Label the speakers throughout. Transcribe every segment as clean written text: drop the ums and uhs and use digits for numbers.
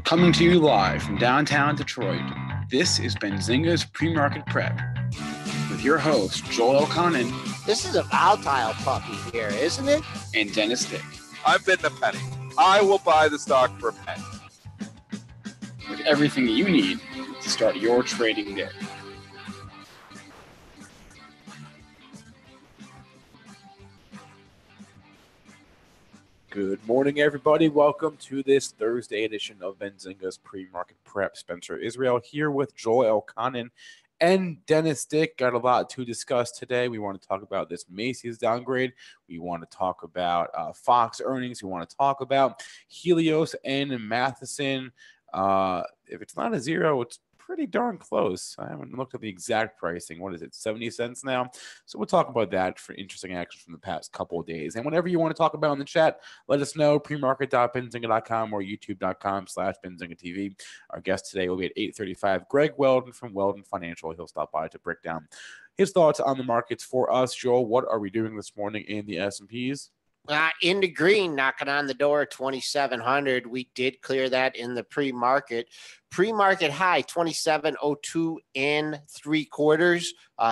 Speaker 1: Coming to you live from downtown Detroit, this is Benzinga's PreMarket Prep with your host, Joel Elconin.
Speaker 2: This is a volatile puppy here, isn't it?
Speaker 1: And Dennis Dick.
Speaker 3: I'm bidding a penny. I will buy the stock for a penny.
Speaker 1: With everything that you need to start your trading day.
Speaker 4: Good morning, everybody. Welcome to this Thursday edition of Benzinga's Pre-Market Prep. Spencer Israel here with Joel Elconin and Dennis Dick. Got a lot to discuss today. We want to talk about this Macy's downgrade. We want to talk about FOXA earnings. We want to talk about Helios and Matheson. If it's not a zero, it's pretty darn close. I haven't looked at the exact pricing. What is it, 70 cents now? So we'll talk about that for interesting action from the past couple of days. And whatever you want to talk about in the chat, let us know, premarket.benzinga.com or youtube.com/BenzingaTV. Our guest today will be at 8:35. Greg Weldon from Weldon Financial. He'll stop by to break down his thoughts on the markets for us. Joel, what are we doing this morning in the S&Ps?
Speaker 2: In the green, knocking on the door at 2,700. We did clear that in the pre-market. Pre-market high, 27.02 and 3/4.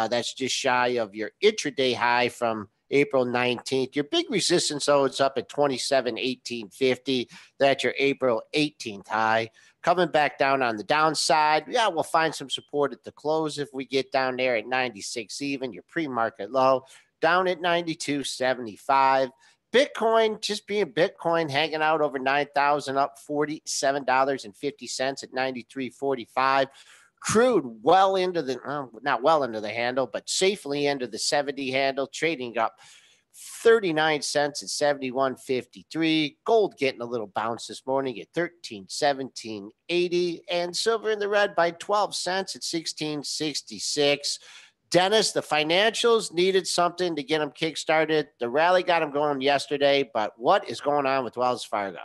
Speaker 2: That's just shy of your intraday high from April 19th. Your big resistance, though, it's up at 27.1850. That's your April 18th high. Coming back down on the downside, yeah, we'll find some support at the close if we get down there at 96 even. Your pre-market low down at 92.75. Bitcoin, just being Bitcoin, hanging out over 9,000, up $47.50 at 93.45. Crude well into the, not well into the handle, but safely into the 70 handle, trading up 39 cents at 71.53. Gold getting a little bounce this morning at 13.1780, and silver in the red by 12 cents at 16.66. Dennis, the financials needed something to get them kick-started. The rally got them going yesterday, but what is going on with Wells Fargo?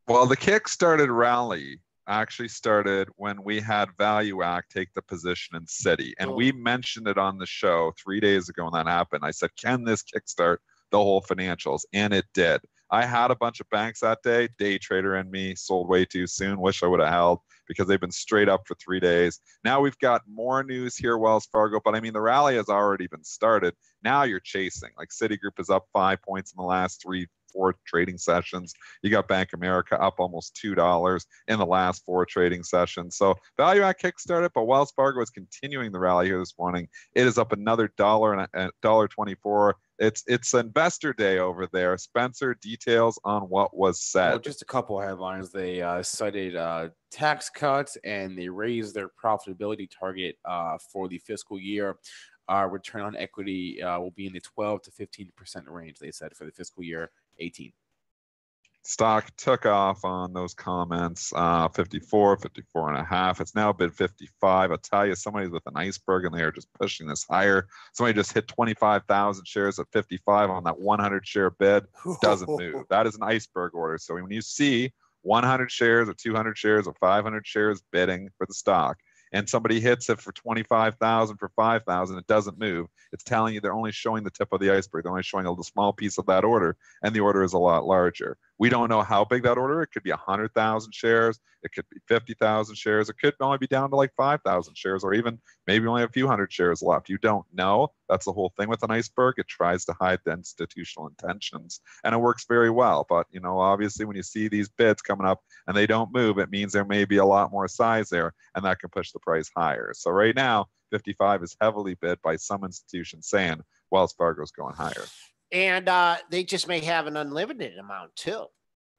Speaker 3: Well, the kick-started rally actually started when we had Value Act take the position in Citi. And we mentioned it on the show 3 days ago when that happened. I said, can this kickstart the whole financials? And it did. I had a bunch of banks that day. Day trader and me sold way too soon. Wish I would have held because they've been straight up for 3 days. Now we've got more news here, Wells Fargo. But I mean, the rally has already been started. Now you're chasing. Like Citigroup is up 5 points in the last 4 trading sessions. You got Bank of America up almost $2 in the last 4 trading sessions. So Value Act kickstarted, but Wells Fargo is continuing the rally here this morning. It is up another $1.24. It's investor day over there. Spencer, details on what was said.
Speaker 4: Well, just a couple of headlines. They cited tax cuts, and they raised their profitability target for the fiscal year. Return on equity will be in the 12 to 15% range, they said, for the fiscal year 18.
Speaker 3: Stock took off on those comments, 54, 54 and a half. It's now bid 55. I'll tell you, somebody's with an iceberg and they are just pushing this higher. Somebody just hit 25,000 shares at 55 on that 100 share bid. Doesn't move. That is an iceberg order. So when you see 100 shares or 200 shares or 500 shares bidding for the stock, and somebody hits it for 25,000 for 5,000, it doesn't move. It's telling you they're only showing the tip of the iceberg. They're only showing a little small piece of that order, and the order is a lot larger. We don't know how big that order. It could be 100,000 shares. It could be 50,000 shares. It could only be down to like 5,000 shares, or even maybe only a few hundred shares left. You don't know. That's the whole thing with an iceberg. It tries to hide the institutional intentions, and it works very well. But, you know, obviously when you see these bids coming up and they don't move, it means there may be a lot more size there, and that can push the price higher. So right now, 55 is heavily bid by some institutions saying Wells Fargo's going higher.
Speaker 2: And they just may have an unlimited amount too.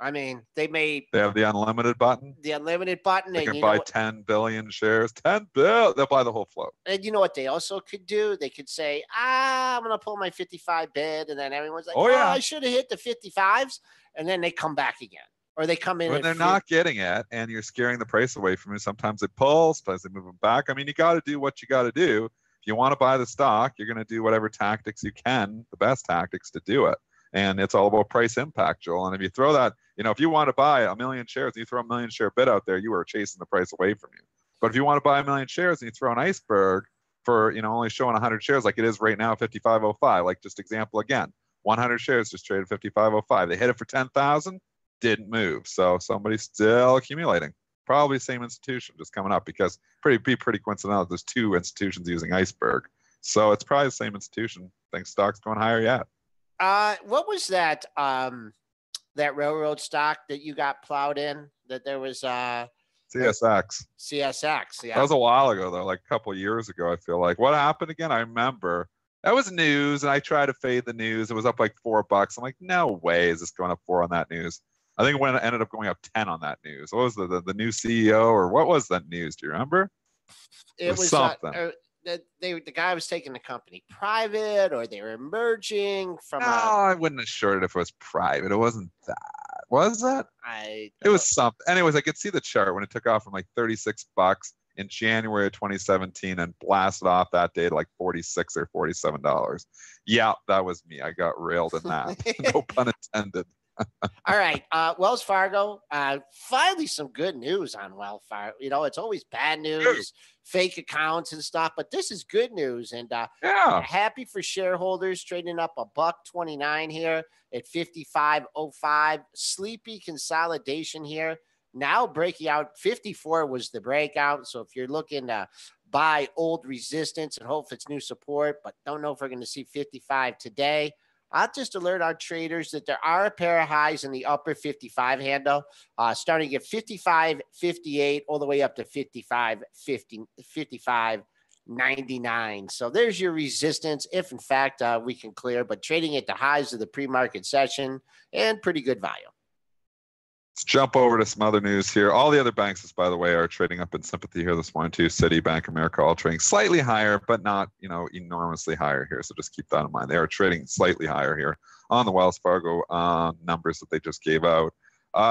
Speaker 2: I mean, they
Speaker 3: have the unlimited button.
Speaker 2: The unlimited button.
Speaker 3: They can buy 10 billion shares. 10 billion. They'll buy the whole float.
Speaker 2: And you know what they also could do? They could say, I'm going to pull my 55 bid. And then everyone's like, yeah, I should have hit the 55s. And then they come back again. Or they come in.
Speaker 3: When they're not getting it and you're scaring the price away from you, sometimes they pull, sometimes they move them back. I mean, you got to do what you got to do. If you want to buy the stock, you're going to do whatever tactics you can, the best tactics to do it. And it's all about price impact, Joel. And if you throw that, you know, if you want to buy 1 million shares and you throw a 1 million share bid out there, you are chasing the price away from you. But if you want to buy 1 million shares and you throw an iceberg for, you know, only showing 100 shares like it is right now, 55.05, like just example again, 100 shares just traded 55.05. They hit it for 10,000, didn't move. So somebody's still accumulating. Probably same institution just coming up because pretty coincidental. There's two institutions using iceberg. So it's probably the same institution. Think stock's going higher yet.
Speaker 2: What was that that railroad stock that you got plowed in? That there was
Speaker 3: CSX.
Speaker 2: CSX, yeah.
Speaker 3: That was a while ago though, like a couple of years ago. I feel like what happened again. I remember that was news, and I tried to fade the news. It was up like $4. I'm like, no way is this going up 4 on that news. I think it ended up going up 10 on that news. What was the new CEO or what was that news? Do you remember?
Speaker 2: It was something. The guy was taking the company private, or they were merging from.
Speaker 3: No, I wouldn't have shorted if it was private. It wasn't that. Was that? It was something. Anyways, I could see the chart when it took off from like $36 in January of 2017 and blasted off that day to like $46 or $47. Yeah, that was me. I got railed in that. No pun intended.
Speaker 2: All right. Wells Fargo, finally some good news on Wells Fargo. You know, it's always bad news, fake accounts and stuff, but this is good news. And happy for shareholders, trading up $1.29 here at 55.05. Sleepy consolidation here. Now breaking out. 54 was the breakout. So if you're looking to buy old resistance and hope it's new support, but don't know if we're going to see 55 today, I'll just alert our traders that there are a pair of highs in the upper 55 handle, starting at 55.58 all the way up to 55.99. So there's your resistance if, in fact, we can clear, but trading at the highs of the pre-market session and pretty good value.
Speaker 3: Let's jump over to some other news here. All the other banks, by the way, are trading up in sympathy here this morning too. Citi, Bank of America, all trading slightly higher, but not, enormously higher here. So just keep that in mind. They are trading slightly higher here on the Wells Fargo numbers that they just gave out.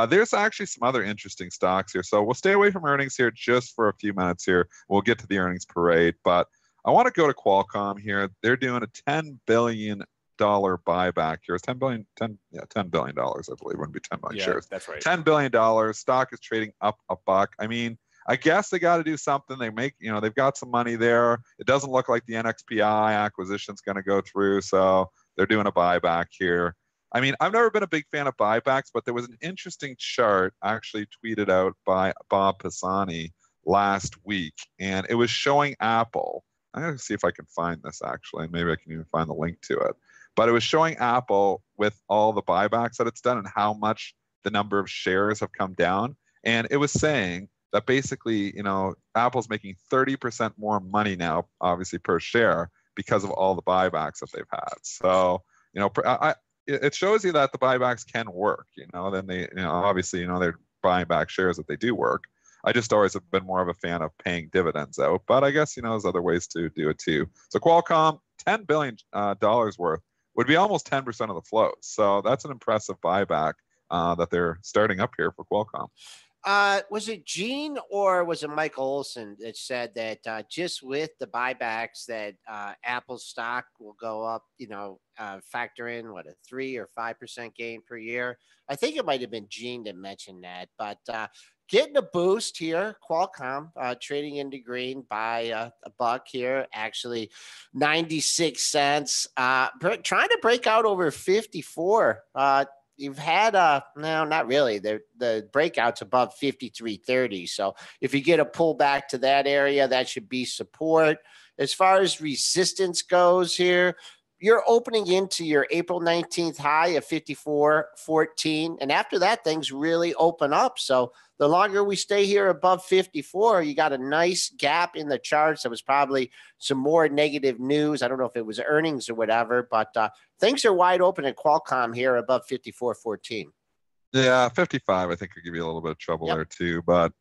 Speaker 3: There's actually some other interesting stocks here. So we'll stay away from earnings here just for a few minutes here. We'll get to the earnings parade, but I want to go to Qualcomm here. They're doing a $10 billion buyback here. It's $10 billion, I believe. Wouldn't be 10 million shares.
Speaker 4: That's right.
Speaker 3: $10 billion. Stock is trading up $1. I mean, I guess they got to do something. They make, they've got some money there. It doesn't look like the NXPI acquisition is going to go through, so they're doing a buyback here. I mean, I've never been a big fan of buybacks, but there was an interesting chart actually tweeted out by Bob Pisani last week, and it was showing Apple. I'm going to see if I can find this actually. Maybe I can even find the link to it. But it was showing Apple with all the buybacks that it's done and how much the number of shares have come down. And it was saying that basically, Apple's making 30% more money now, obviously per share, because of all the buybacks that they've had. So, it shows you that the buybacks can work, then they, obviously, they're buying back shares that they do work. I just always have been more of a fan of paying dividends out, but I guess, there's other ways to do it too. So Qualcomm, $10 billion worth would be almost 10% of the float. So that's an impressive buyback that they're starting up here for Qualcomm.
Speaker 2: Was it Gene or was it Michael Olson that said that just with the buybacks that Apple stock will go up, factor in a 3 or 5% gain per year? I think it might have been Gene that mentioned that, but getting a boost here. Qualcomm trading into green by $1 here, actually 96 cents. Trying to break out over 54. You've had no, not really. The breakout's above 53.30. So if you get a pullback to that area, that should be support. As far as resistance goes here, you're opening into your April 19th high of 54.14. And after that, things really open up. So the longer we stay here above 54, you got a nice gap in the charts. There was probably some more negative news. I don't know if it was earnings or whatever, but things are wide open at Qualcomm here above 54.14.
Speaker 3: Yeah, 55, I think could give you a little bit of trouble there too. But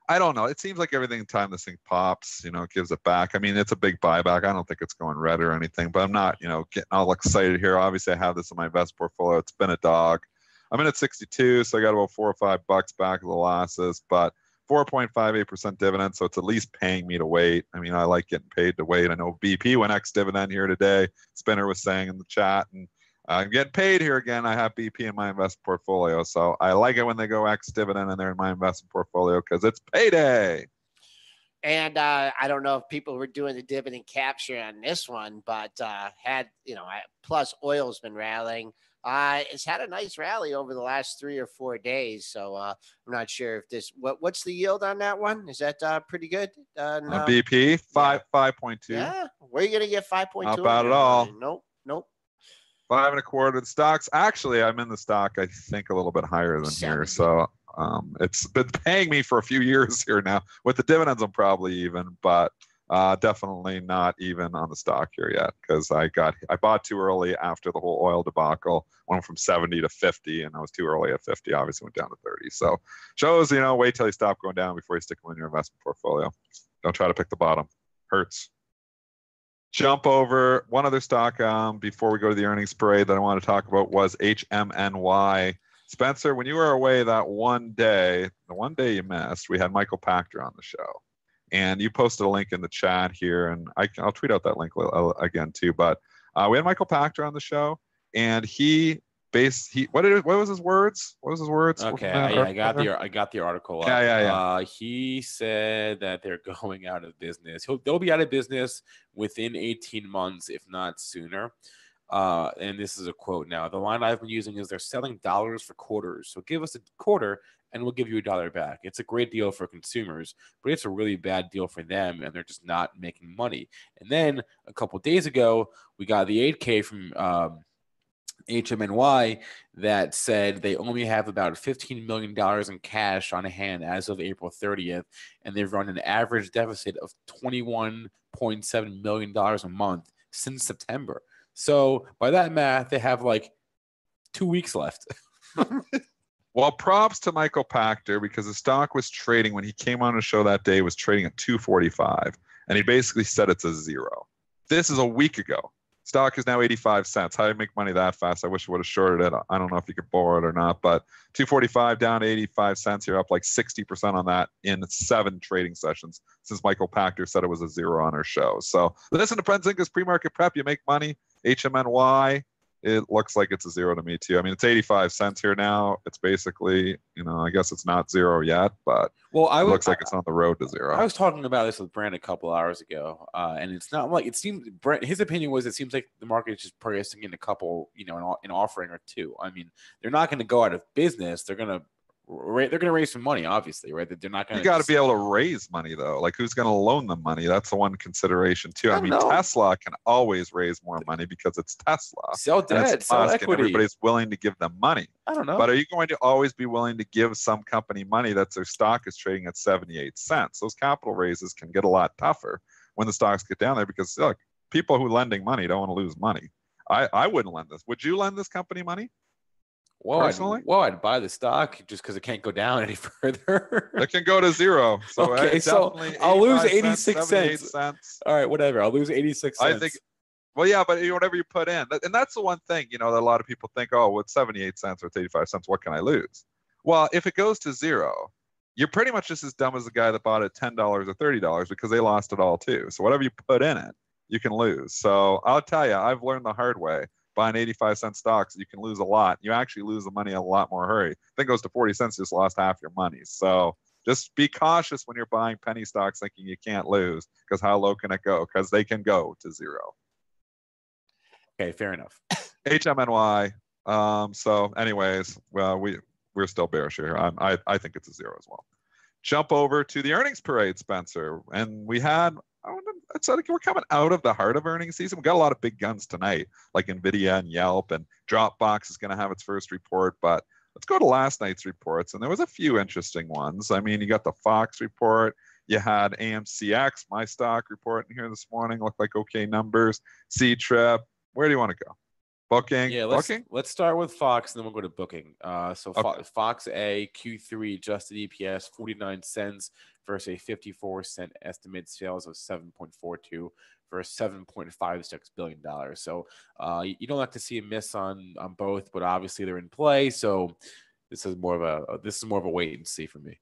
Speaker 3: I don't know. It seems like every time this thing pops, it gives it back. I mean, it's a big buyback. I don't think it's going red or anything, but I'm not, getting all excited here. Obviously, I have this in my investment portfolio. It's been a dog. I'm in at 62, so I got about $4 or $5 back of the losses, but 4.58% dividend, so it's at least paying me to wait. I mean, I like getting paid to wait. I know BP went ex-dividend here today. Spinner was saying in the chat, and I'm getting paid here again. I have BP in my investment portfolio, so I like it when they go ex-dividend and they're in my investment portfolio because it's payday.
Speaker 2: And I don't know if people were doing the dividend capture on this one, but plus oil's been rallying. It's had a nice rally over the last 3 or 4 days. So I'm not sure if what's the yield on that one? Is that pretty good? No.
Speaker 3: BP 5.2.
Speaker 2: Yeah. Where are you going to get 5.2?
Speaker 3: Not bad at all.
Speaker 2: Nope.
Speaker 3: 5.25. Stocks. Actually, I'm in the stock, I think, a little bit higher than
Speaker 2: 70.
Speaker 3: here. So it's been paying me for a few years here now. With the dividends, I'm probably even, but definitely not even on the stock here yet, because I bought too early after the whole oil debacle. Went from 70 to 50, and I was too early at 50. Obviously went down to 30. So shows, wait till you stop going down before you stick them in your investment portfolio. Don't try to pick the bottom. Hurts. Jump over one other stock before we go to the earnings parade that I want to talk about was HMNY. Spencer, when you were away that one day, the one day you missed, we had Michael Pachter on the show. And you posted a link in the chat here, and I'll tweet out that link again too. But we had Michael Pachter on the show, and what was his words? What was his words?
Speaker 4: Okay, I got the article.
Speaker 3: Yeah.
Speaker 4: He said that they're going out of business. They'll be out of business within 18 months, if not sooner. And this is a quote now. The line I've been using is they're selling dollars for quarters. So give us a quarter and we'll give you $1 back. It's a great deal for consumers, but it's a really bad deal for them, and they're just not making money. And then a couple of days ago, we got the 8K from HMNY that said they only have about $15 million in cash on hand as of April 30th, and they've run an average deficit of $21.7 million a month since September. So by that math, they have like 2 weeks left.
Speaker 3: Well, props to Michael Pachter, because the stock was trading when he came on the show that day, was trading at 245, and he basically said it's a zero. This is a week ago. Stock is now 85 cents. How do you make money that fast? I wish I would have shorted it. I don't know if you could borrow it or not, but 245 down to 85 cents. You're up like 60% on that in 7 trading sessions since Michael Pachter said it was a zero on our show. So listen to Benzinga's Pre-Market Prep. You make money. HMNY. It looks like it's a zero to me too. I mean, it's 85 cents here now. It's basically, I guess it's not zero yet, but it looks like it's on the road to zero.
Speaker 4: I was talking about this with Brent a couple hours ago, and it's not like it seems. Brent, his opinion was it seems like the market is just pricing in a couple, an offering or two. I mean, they're not going to go out of business. They're going to raise some money, obviously, right? That they're not going to.
Speaker 3: You got to be able to raise money, though. Like, who's going to loan them money? That's the one consideration too. I mean, Tesla can always raise more money because it's Tesla.
Speaker 4: Sell debt, sell equity.
Speaker 3: Everybody's willing to give them money.
Speaker 4: I don't know.
Speaker 3: But are you going to always be willing to give some company money that their stock is trading at 78 cents? Those capital raises can get a lot tougher when the stocks get down there, because look, people who lending money don't want to lose money. I wouldn't lend this. Would you lend this company money? Personally?
Speaker 4: I'd buy the stock just because it can't go down any further.
Speaker 3: It can go to zero. So
Speaker 4: okay, so I'll lose 86 cents. All right, whatever. I'll lose 86 cents.
Speaker 3: I think. Well, yeah, but whatever you put in, and that's the one thing, that a lot of people think, oh, well, it's 78 cents or it's 85 cents. What can I lose? Well, if it goes to zero, you're pretty much just as dumb as the guy that bought it $10 or $30 because they lost it all too. So whatever you put in it, you can lose. So I'll tell you, I've learned the hard way. Buying 85-cent stocks, you can lose a lot. You actually lose the money in a lot more hurry. If it goes to 40 cents, you just lost half your money. So just be cautious when you're buying penny stocks thinking you can't lose, because how low can it go? Because they can go to zero.
Speaker 4: Okay, fair enough.
Speaker 3: HMNY. So anyways, well, we're still bearish here. I think it's a zero as well. Jump over to the earnings parade, Spencer. And we had, it's like we're coming out of the heart of earnings season. We got a lot of big guns tonight, like NVIDIA and Yelp, and Dropbox is going to have its first report. But let's go to last night's reports. And there was a few interesting ones. I mean, you got the Fox report. You had AMCX, my stock, reporting here this morning. Looked like okay numbers. C-Trip. Where do you want to go? Booking?
Speaker 4: Yeah, let's start with Fox, and then we'll go to booking. Okay. Fox A Q3 adjusted EPS 49 cents versus a 54-cent estimate, sales of 7.42 for a $7.56 billion. So you don't like to see a miss on both, but obviously they're in play. So this is more of a wait and see for me.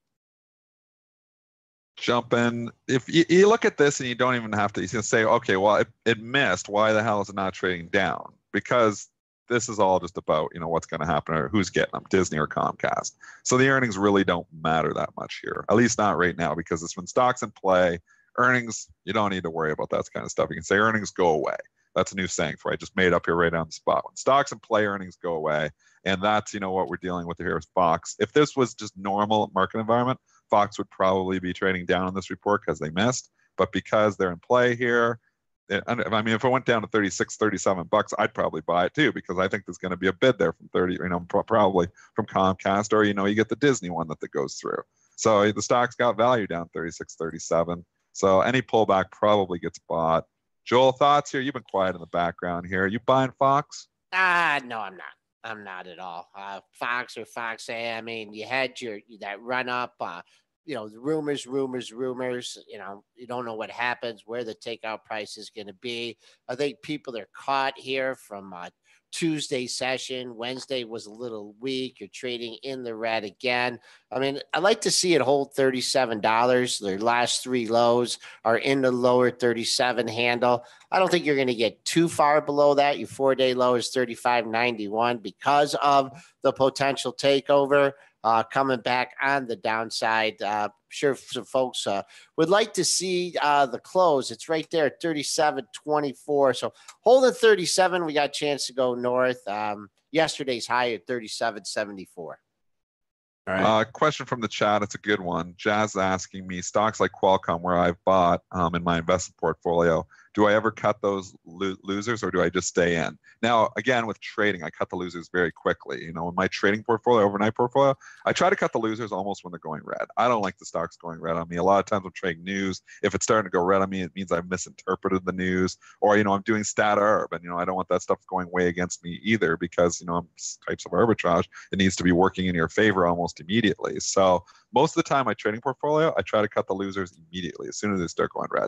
Speaker 3: Jump in. If you look at this and you don't even have to, you can say, okay, well, it missed. Why the hell is it not trading down? Because this is all just about, what's going to happen or who's getting them, Disney or Comcast. So the earnings really don't matter that much here, at least not right now, because it's when stock's in play. Earnings, you don't need to worry about that kind of stuff. You can say earnings go away. That's a new saying for I just made up here right on the spot. When stocks and play earnings go away, and that's, what we're dealing with here with Fox. If this was just normal market environment, Fox would probably be trading down on this report because they missed. But because they're in play here, I mean, if it went down to 36, 37 bucks, I'd probably buy it too, because I think there's going to be a bid there from 30, probably from Comcast, or, you get the Disney one that goes through. So the stock's got value down 36, 37. So any pullback probably gets bought. Joel, thoughts here? You've been quiet in the background here. You buying Fox?
Speaker 2: No, I'm not. I'm not at all. Fox or FOXA. I mean, you had that run up. The rumors. You don't know what happens, where the takeout price is going to be. I think people are caught here from Tuesday session. Wednesday was a little weak. You're trading in the red again. I mean, I like to see it hold $37. Their last three lows are in the lower 37 handle. I don't think you're going to get too far below that. Your 4-day low is 35.91 because of the potential takeover. Coming back on the downside. Sure, some folks would like to see the close. It's right there at 37.24. So holding 37, we got a chance to go north. Yesterday's high at 37.74.
Speaker 4: All right.
Speaker 3: Question from the chat. It's a good one. Jazz asking me, stocks like Qualcomm, where I've bought in my investment portfolio, do I ever cut those losers, or do I just stay in? Now, again, with trading, I cut the losers very quickly. In my trading portfolio, overnight portfolio, I try to cut the losers almost when they're going red. I don't like the stocks going red on me. A lot of times I'm trading news. If it's starting to go red on me, it means I've misinterpreted the news, or, I'm doing stat arb, and, I don't want that stuff going way against me either, because, types of arbitrage, it needs to be working in your favor almost immediately. So most of the time, my trading portfolio, I try to cut the losers immediately as soon as they start going red.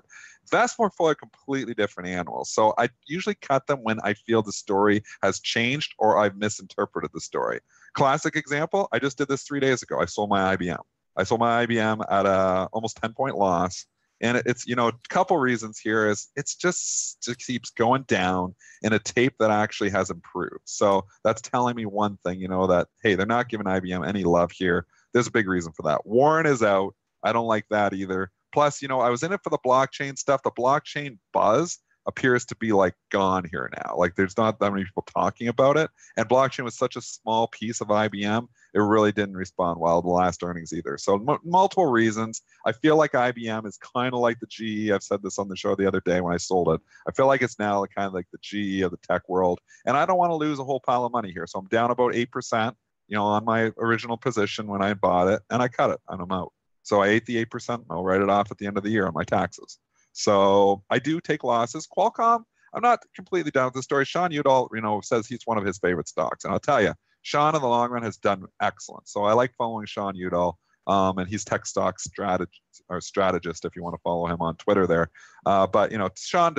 Speaker 3: Vast portfolio, completely different animals. So I usually cut them when I feel the story has changed or I've misinterpreted the story. Classic example, I just did this 3 days ago. I sold my IBM. I sold my IBM at a almost 10-point loss. And it's, a couple reasons here is it just keeps going down in a tape that actually has improved. So that's telling me one thing, that, hey, they're not giving IBM any love here. There's a big reason for that. Warren is out. I don't like that either. Plus, I was in it for the blockchain stuff. The blockchain buzz appears to be gone here now. There's not that many people talking about it. And blockchain was such a small piece of IBM, it really didn't respond well to the last earnings either. So multiple reasons. I feel like IBM is kind of like the GE. I've said this on the show the other day when I sold it. I feel like it's now kind of like the GE of the tech world. And I don't want to lose a whole pile of money here. So I'm down about 8%, on my original position when I bought it, and I cut it and I'm out. So I ate the 8%, and I'll write it off at the end of the year on my taxes. So I do take losses. Qualcomm, I'm not completely down with the story. Sean Udall, says he's one of his favorite stocks. And I'll tell you, Sean in the long run has done excellent. So I like following Sean Udall. And he's tech stock strategist, if you want to follow him on Twitter there. But Sean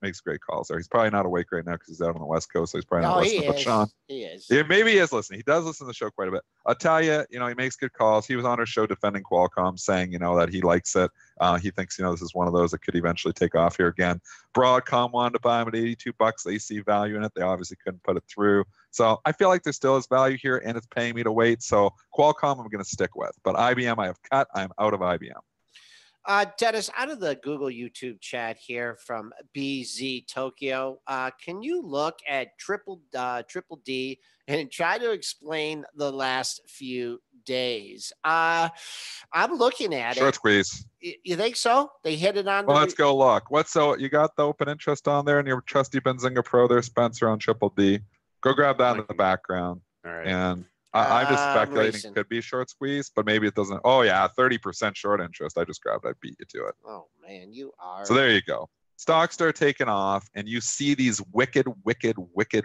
Speaker 3: makes great calls there. He's probably not awake right now because he's out on the West Coast, so he's probably not listening. But Sean,
Speaker 2: he is.
Speaker 3: Yeah, maybe he is listening. He does listen to the show quite a bit. I'll tell you, he makes good calls. He was on our show defending Qualcomm, saying that he likes it. He thinks this is one of those that could eventually take off here again. Broadcom wanted to buy him at $82. They see value in it. They obviously couldn't put it through. So I feel like there still is value here, and it's paying me to wait. So Qualcomm, I'm going to stick with. But IBM, I have cut. I'm out of IBM.
Speaker 2: Dennis, out of the Google YouTube chat here from BZ Tokyo, can you look at Triple D and try to explain the last few days? I'm looking at
Speaker 3: Short squeeze.
Speaker 2: You think so? They hit it on.
Speaker 3: Well, let's go look. So you got the open interest on there, and your trusty Benzinga Pro there, Spencer, on Triple D. Go grab that in the background.
Speaker 4: All right.
Speaker 3: And I'm just speculating it could be short squeeze, but maybe it doesn't. Oh, yeah, 30% short interest. I just grabbed it. I beat you to it.
Speaker 2: Oh, man, you are.
Speaker 3: So there you go. Stocks start taking off, and you see these wicked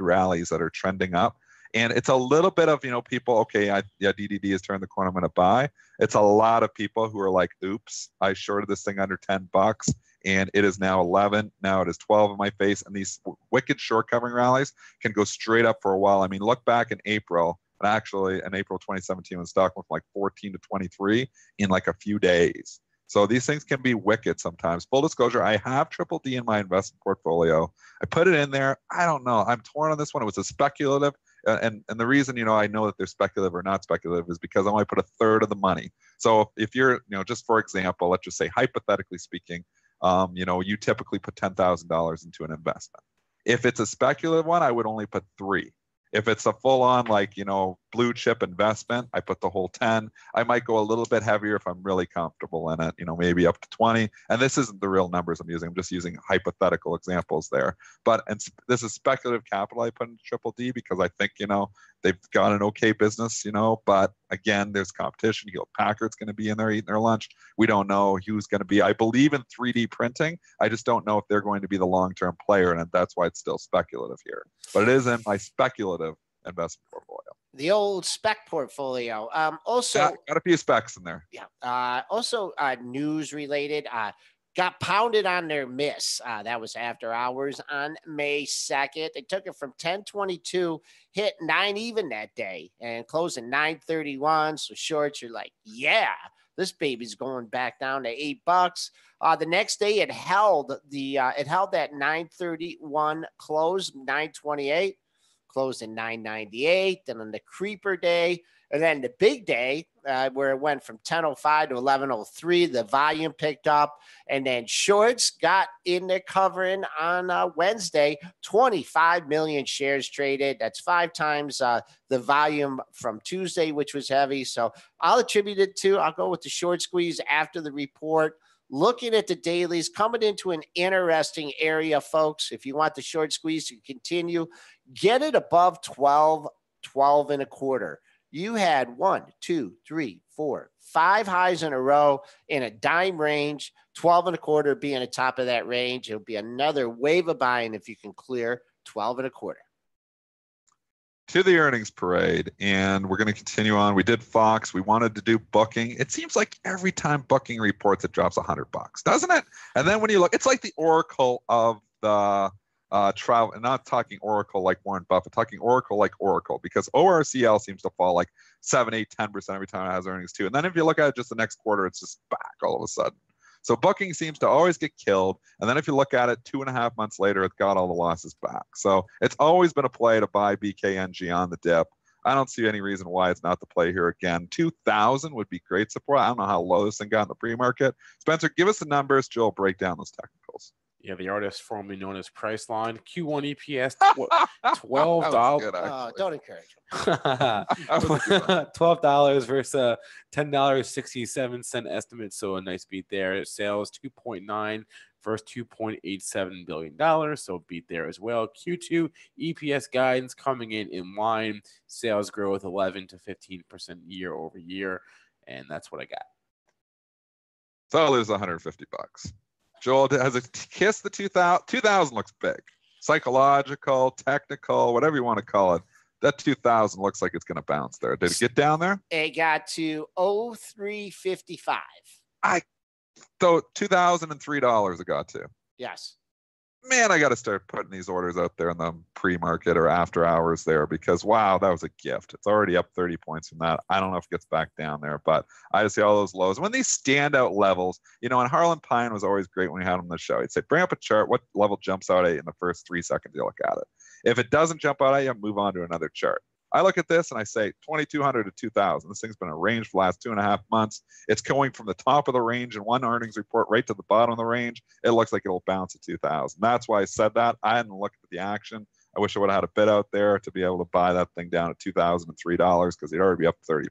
Speaker 3: rallies that are trending up. And it's a little bit of, people, okay, DDD has turned the corner, I'm going to buy. It's a lot of people who are like, oops, I shorted this thing under $10, and it is now 11. Now it is 12 in my face. And these wicked short covering rallies can go straight up for a while. I mean, look back in April, and actually in April 2017, when stock went from like 14 to 23 in like a few days. So these things can be wicked sometimes. Full disclosure, I have Triple D in my investment portfolio. I put it in there. I don't know. I'm torn on this one. It was a speculative. And the reason, I know that they're speculative or not speculative is because I only put a third of the money. So if you're, just for example, let's just say hypothetically speaking, you typically put $10,000 into an investment. If it's a speculative one, I would only put 3. If it's a full-on, like, blue chip investment, I put the whole 10. I might go a little bit heavier if I'm really comfortable in it, maybe up to 20. And this isn't the real numbers I'm using. I'm just using hypothetical examples there. But this is speculative capital I put in Triple D because I think, they've got an okay business, but again, there's competition. Hewlett Packard's going to be in there eating their lunch. We don't know who's going to be. I believe in 3D printing. I just don't know if they're going to be the long-term player, and that's why it's still speculative here. But it is in my speculative investment portfolio.
Speaker 2: The old spec portfolio. Also,
Speaker 3: got a few specs in there.
Speaker 2: Yeah. Also, news related. Got pounded on their miss. That was after hours on May 2nd. They took it from 10.22, hit 9 even that day, and closed at 9.31. So shorts, you're like, yeah, this baby's going back down to $8. The next day, it held that 9.31 close, 9.28, closed at 9.98. Then on the creeper day, and then the big day, where it went from 10.05 to 11.03, the volume picked up, and then shorts got in there covering on Wednesday. 25 million shares traded. That's 5 times the volume from Tuesday, which was heavy. So I'll go with the short squeeze after the report. Looking at the dailies, coming into an interesting area, folks. If you want the short squeeze to continue, get it above 12 and a quarter. You had 1, 2, 3, 4, 5 highs in a row in a dime range, 12 and a quarter being the top of that range. It'll be another wave of buying if you can clear 12 and a quarter.
Speaker 3: To the earnings parade, and we're going to continue on. We did Fox. We wanted to do Booking. It seems like every time Booking reports, it drops $100, doesn't it? And then when you look, it's like the Oracle of the travel, and not talking Oracle like Warren Buffett, talking Oracle like Oracle, because ORCL seems to fall like 7, 8, 10% every time it has earnings too. And then if you look at it just the next quarter, it's just back all of a sudden. So Booking seems to always get killed. And then if you look at it 2.5 months later, it's got all the losses back. So it's always been a play to buy BKNG on the dip. I don't see any reason why it's not the play here again. 2,000 would be great support. I don't know how low this thing got in the pre-market. Spencer, give us the numbers. Joel, break down those technicals.
Speaker 4: Yeah, the artist formerly known as Priceline. Q1 EPS $12.
Speaker 2: Don't encourage him.
Speaker 4: $12 versus $10.67 estimate. So a nice beat there. Sales 2.9 versus $2.87 billion. So beat there as well. Q2 EPS guidance coming in line. Sales growth 11 to 15% year over year. And that's what I got.
Speaker 3: So I'll lose $150. Joel has a kiss. The 2000 looks big. Psychological, technical, whatever you want to call it. That 2000 looks like it's going to bounce there. Did it get down there?
Speaker 2: It got to 0355.
Speaker 3: So $2,003 it got to.
Speaker 2: Yes.
Speaker 3: Man, I got to start putting these orders out there in the pre-market or after hours there, because wow, that was a gift. It's already up 30 points from that. I don't know if it gets back down there, but I just see all those lows. When these standout levels, and Harlan Pine was always great when we had him on the show. He'd say, bring up a chart. What level jumps out at you in the first 3 seconds you look at it? If it doesn't jump out at you, move on to another chart. I look at this and I say 2,200 to 2,000. This thing's been a range for the last 2.5 months. It's going from the top of the range in one earnings report right to the bottom of the range. It looks like it'll bounce at 2,000. That's why I said that. I hadn't looked at the action. I wish I would have had a bid out there to be able to buy that thing down at $2,003 because it'd already be up $30.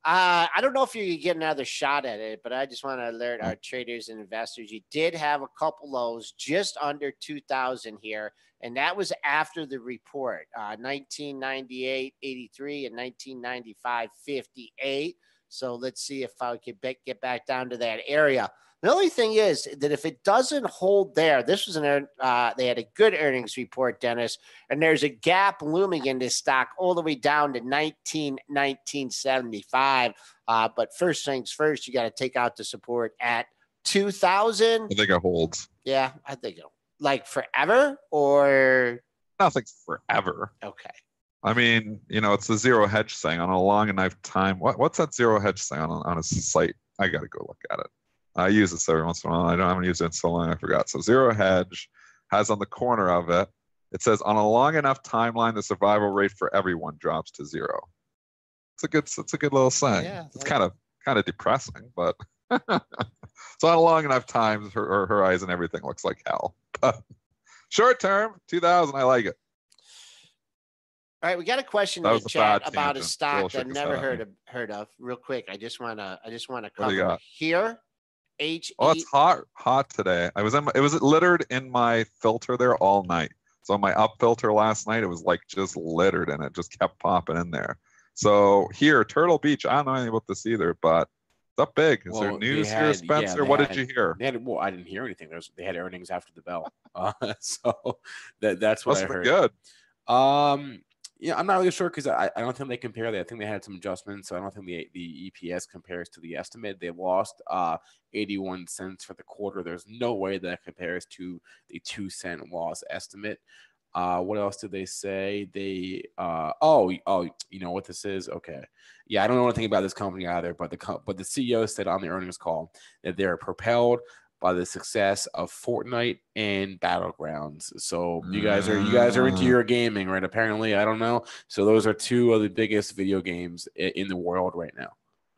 Speaker 2: I don't know if you could get another shot at it, but I just want to alert our traders and investors. You did have a couple lows just under 2,000 here, and that was after the report. 1998.83 and 1995.58. So let's see if I could get back down to that area. The only thing is that if it doesn't hold there, this was they had a good earnings report, Dennis, and there's a gap looming in this stock all the way down to 1975. But first things first, you got to take out the support at 2,000.
Speaker 3: I think it holds.
Speaker 2: Yeah, I think like forever or
Speaker 3: nothing forever.
Speaker 2: Okay.
Speaker 3: I mean, it's the zero hedge thing on a long enough time. What's that zero hedge thing on a site? I got to go look at it. I use this every once in a while. I haven't used it in so long I forgot. So zero hedge has on the corner of it, it says on a long enough timeline, the survival rate for everyone drops to 0. It's a good little saying. Yeah, it's kind of depressing, but so on a long enough time, her horizon, everything looks like hell. But Short term, 2,000. I like it.
Speaker 2: All right, we got a question
Speaker 3: That
Speaker 2: in
Speaker 3: was
Speaker 2: the
Speaker 3: a
Speaker 2: chat
Speaker 3: bad
Speaker 2: about a
Speaker 3: tangent.
Speaker 2: stock
Speaker 3: Joel
Speaker 2: that I've
Speaker 3: shook his
Speaker 2: never
Speaker 3: head at
Speaker 2: heard of. Real quick, I just want to
Speaker 3: What do
Speaker 2: cover
Speaker 3: you got?
Speaker 2: here. H
Speaker 3: Oh,
Speaker 2: E.
Speaker 3: it's hot today. It was littered in my filter there all night. So my up filter last night, it was like just littered and it just kept popping in there. So here, Turtle Beach, I don't know anything about this either, but it's up big. Is there news here, Spencer? What did you hear?
Speaker 4: Well, I didn't hear anything. They had earnings after the bell. So that's what
Speaker 3: Must
Speaker 4: I
Speaker 3: have
Speaker 4: heard.
Speaker 3: Good.
Speaker 4: Yeah, I'm not really sure because I don't think they compare. I think they had some adjustments, so I don't think the EPS compares to the estimate. They lost 81 cents for the quarter. There's no way that compares to the 2-cent loss estimate. What else did they say? They you know what this is? Okay, yeah, I don't know anything about this company either, but the CEO said on the earnings call that they're propelled by the success of Fortnite and Battlegrounds. So you guys are into your gaming, right? Apparently, I don't know. So those are two of the biggest video games in the world right now.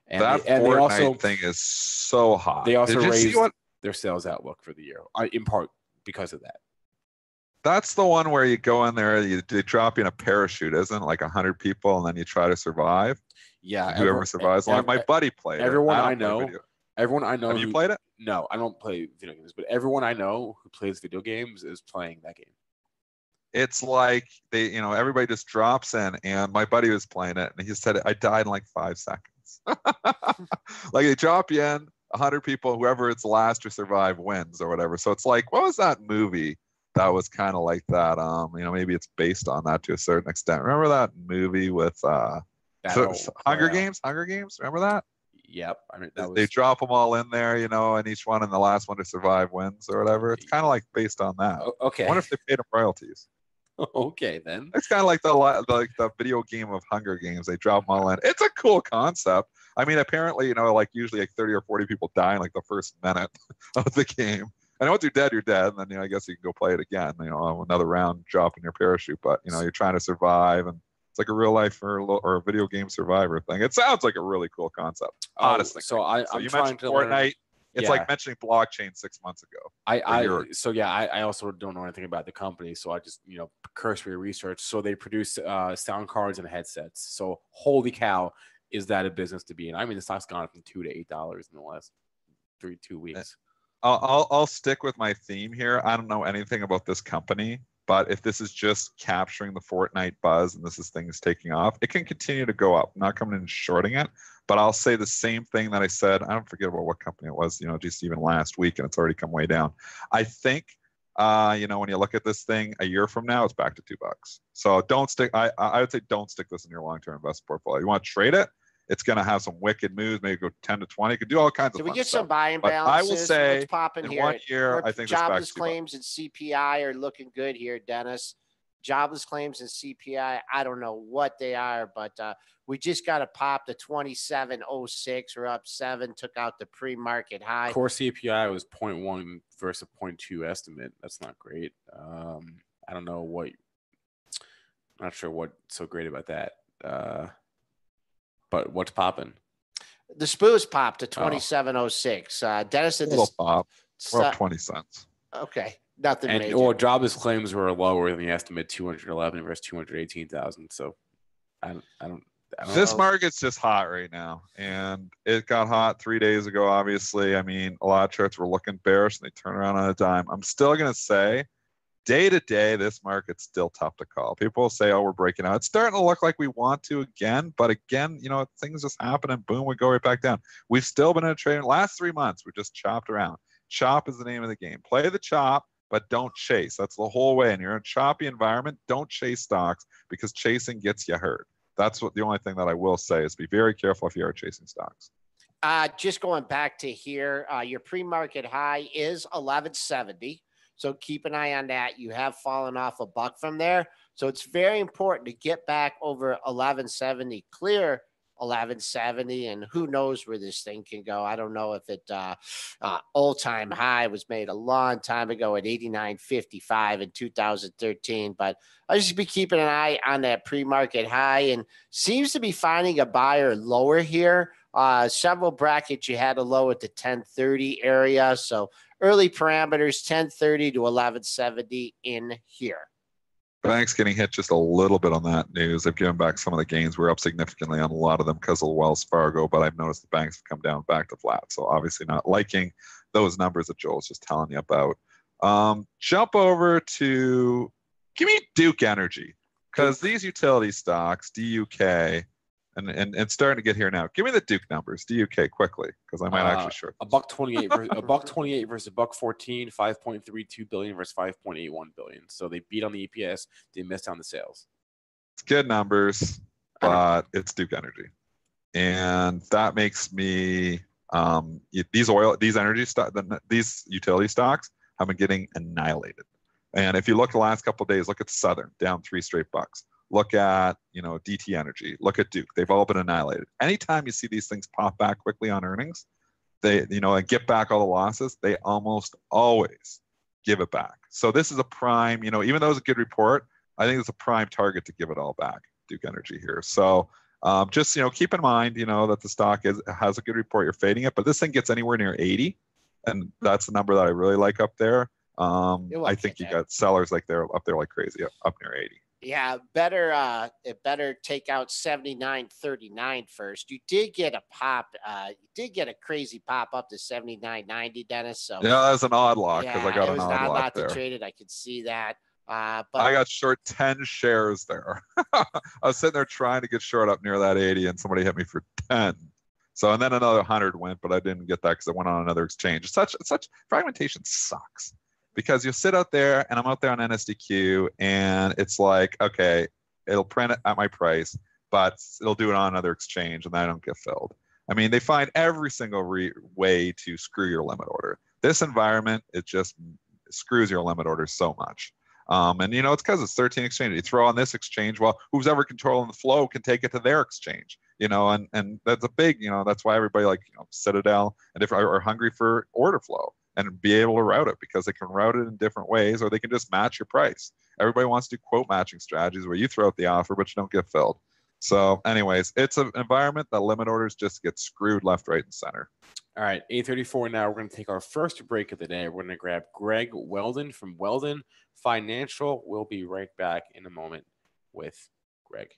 Speaker 4: And
Speaker 3: that Fortnite thing is so hot.
Speaker 4: They also raised their sales outlook for the year, in part because of that.
Speaker 3: That's the one where you go in there, they drop you in a parachute, isn't it? Like 100 people, and then you try to survive.
Speaker 4: Yeah,
Speaker 3: whoever survives. My buddy played
Speaker 4: everyone
Speaker 3: it.
Speaker 4: I know. Everyone I know.
Speaker 3: Have you played it?
Speaker 4: No, I don't play video games, but everyone I know who plays video games is playing that game.
Speaker 3: It's like everybody just drops in, and my buddy was playing it, and he said, I died in like 5 seconds. Like they drop you in, 100 people, whoever it's last to survive wins or whatever. So it's like, what was that movie that was kind of like that? Maybe it's based on that to a certain extent. Remember that movie with Hunger Games? Remember that?
Speaker 4: Yep. I mean,
Speaker 3: they drop them all in there, and each one, and the last one to survive wins or whatever. It's kind of like based on that.
Speaker 4: Okay.
Speaker 3: I wonder if they paid them royalties.
Speaker 4: Okay, then.
Speaker 3: It's kind of like the video game of Hunger Games. They drop them all in. It's a cool concept. I mean, apparently, usually like 30 or 40 people die in like the first minute of the game. And once you're dead, and then, I guess you can go play it again, another round, drop in your parachute. But, you're trying to survive, and it's like a real life or a video game survivor thing. It sounds like a really cool concept. Honestly.
Speaker 4: So I'm
Speaker 3: you
Speaker 4: trying
Speaker 3: mentioned
Speaker 4: to
Speaker 3: Fortnite.
Speaker 4: learn.
Speaker 3: It's like mentioning blockchain 6 months ago.
Speaker 4: I also don't know anything about the company, so I just cursory research. So they produce sound cards and headsets. So holy cow, is that a business to be in? I mean, the stock's gone from $2 to $8 in the last 2 weeks.
Speaker 3: I'll stick with my theme here. I don't know anything about this company, but if this is just capturing the Fortnite buzz and this is things taking off, it can continue to go up. I'm not coming in and shorting it, but I'll say the same thing that I said. I don't forget about what company it was, just even last week, and it's already come way down. I think, when you look at this thing a year from now, it's back to $2. So don't stick. I would say don't stick this in your long-term investment portfolio. You want to trade it? It's going to have some wicked moves, maybe go 10 to 20. It could do all kinds of
Speaker 2: stuff.
Speaker 3: fun
Speaker 2: We get
Speaker 3: stuff.
Speaker 2: some buying
Speaker 3: But
Speaker 2: balances.
Speaker 3: I will say,
Speaker 2: what's popping
Speaker 3: in
Speaker 2: here?
Speaker 3: 1 year, I think
Speaker 2: jobless claims and CPI are looking good here, Dennis. Jobless claims and CPI, I don't know what they are, but we just got to pop the 27.06. We're up 7, took out the pre-market high.
Speaker 4: Core CPI was 0.1 versus a 0.2 estimate. That's not great. I don't know not sure what's so great about that. But what's popping?
Speaker 2: The SPOO's popped to 27.06. Dennis said
Speaker 3: this pop. We're up 20 cents.
Speaker 2: Okay. Nothing major.
Speaker 4: Or jobless claims were lower than the estimate, 211 versus 218,000. So I don't
Speaker 3: this market's just hot right now, and it got hot 3 days ago. Obviously, I mean, a lot of charts were looking bearish, and they turn around on a dime. I'm still gonna say, day to day, this market's still tough to call. People say, "Oh, we're breaking out." It's starting to look like we want to again, but again, things just happen, and boom, we go right back down. We've still been in a trade. Last 3 months, we just chopped around. Chop is the name of the game. Play the chop, but don't chase. That's the whole way. And you're in a choppy environment, don't chase stocks, because chasing gets you hurt. That's the only thing that I will say is be very careful if you are chasing stocks.
Speaker 2: Just going back to here, your pre-market high is 1170. So keep an eye on that. You have fallen off $1 from there. So it's very important to get back over 1170, clear 1170, and who knows where this thing can go. I don't know if it all-time high was made a long time ago at 89.55 in 2013, but I'll just be keeping an eye on that pre-market high, and seems to be finding a buyer lower here. Several brackets you had a low at the 1030 area, so early parameters 1030 to 1170 in here.
Speaker 3: Banks getting hit just a little bit on that news. They've given back some of the gains. We're up significantly on a lot of them because of Wells Fargo, but I've noticed the banks have come down back to flat. So obviously not liking those numbers that Joel's just telling you about. Jump over to, give me Duke Energy, because these utility stocks, DUK, and starting to get here now. Give me the Duke numbers, DUK, quickly, because I might actually short.
Speaker 4: $1.28 versus $1.28 versus $1.14, 5.32 billion versus 5.81 billion. So they beat on the EPS, they missed on the sales.
Speaker 3: It's good numbers, but it's Duke Energy, and that makes me these energy stock, these utility stocks have been getting annihilated. And if you look the last couple of days, look at Southern down 3 straight bucks. Look at, DT Energy. Look at Duke. They've all been annihilated. Anytime you see these things pop back quickly on earnings, they, and get back all the losses, they almost always give it back. So this is a prime, even though it's a good report, I think it's a prime target to give it all back, Duke Energy here. So just, keep in mind, that the stock has a good report. You're fading it, but this thing gets anywhere near 80. And that's the number that I really like up there. I think you got sellers like they're up there like crazy, up near 80.
Speaker 2: Yeah, it better take out 79.39 first. You did get a pop. You did get a crazy pop up to 79.90, Dennis. So
Speaker 3: yeah, that's an odd lot because I got an odd lot there.
Speaker 2: To trade it. I could see that. But
Speaker 3: I got short 10 shares there. I was sitting there trying to get short up near that 80, and somebody hit me for 10. So, and then another 100 went, but I didn't get that because it went on another exchange. Such fragmentation sucks. Because you sit out there, and I'm out there on NSDQ, and it's like, okay, it'll print it at my price, but it'll do it on another exchange, and I don't get filled. I mean, they find every single way to screw your limit order. This environment, it just screws your limit order so much. And, it's because it's 13 exchanges. You throw on this exchange, well, who's ever controlling the flow can take it to their exchange, and that's a big, that's why everybody like, Citadel and different are hungry for order flow and be able to route it, because they can route it in different ways, or they can just match your price. Everybody wants to do quote matching strategies where you throw out the offer, but you don't get filled. So anyways, it's an environment that limit orders just get screwed left, right, and center.
Speaker 4: All right, 8:34 now. We're going to take our first break of the day. We're going to grab Greg Weldon from Weldon Financial. We'll be right back in a moment with Greg.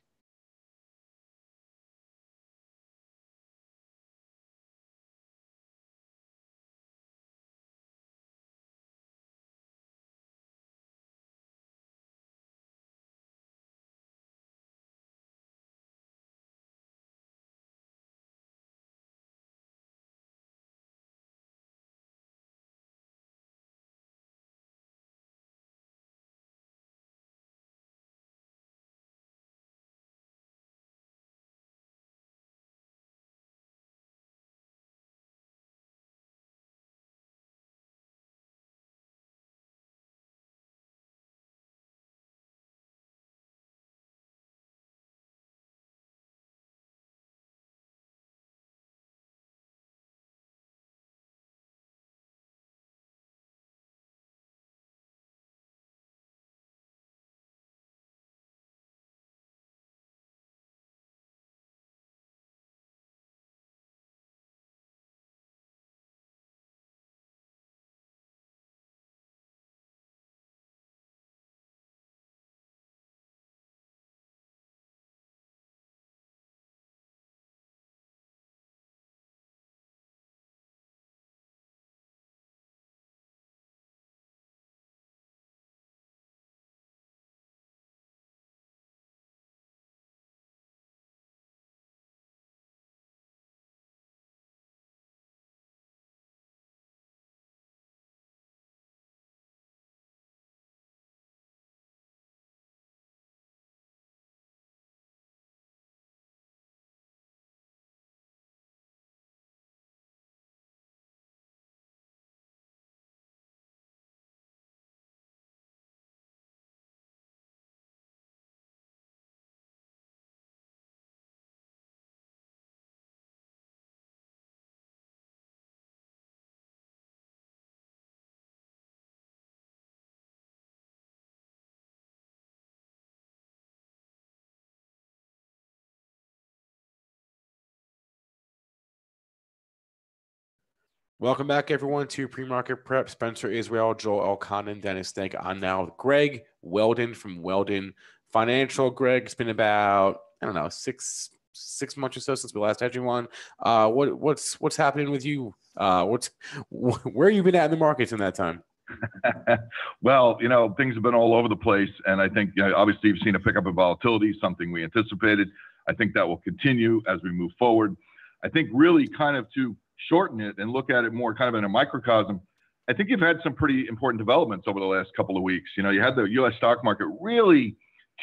Speaker 4: Welcome back, everyone, to Pre-Market Prep. Spencer Israel, Joel Elconin, Dennis Snake. I'm now with Greg Weldon from Weldon Financial. Greg, it's been about, I don't know, six months or so since we last had you on. What's happening with you? Where you been at in the markets in that time?
Speaker 5: Well, things have been all over the place, and I think obviously you've seen a pickup in volatility, something we anticipated. I think that will continue as we move forward. I think really kind of to shorten it and look at it more kind of in a microcosm, I think you've had some pretty important developments over the last couple of weeks. You had the U.S. stock market really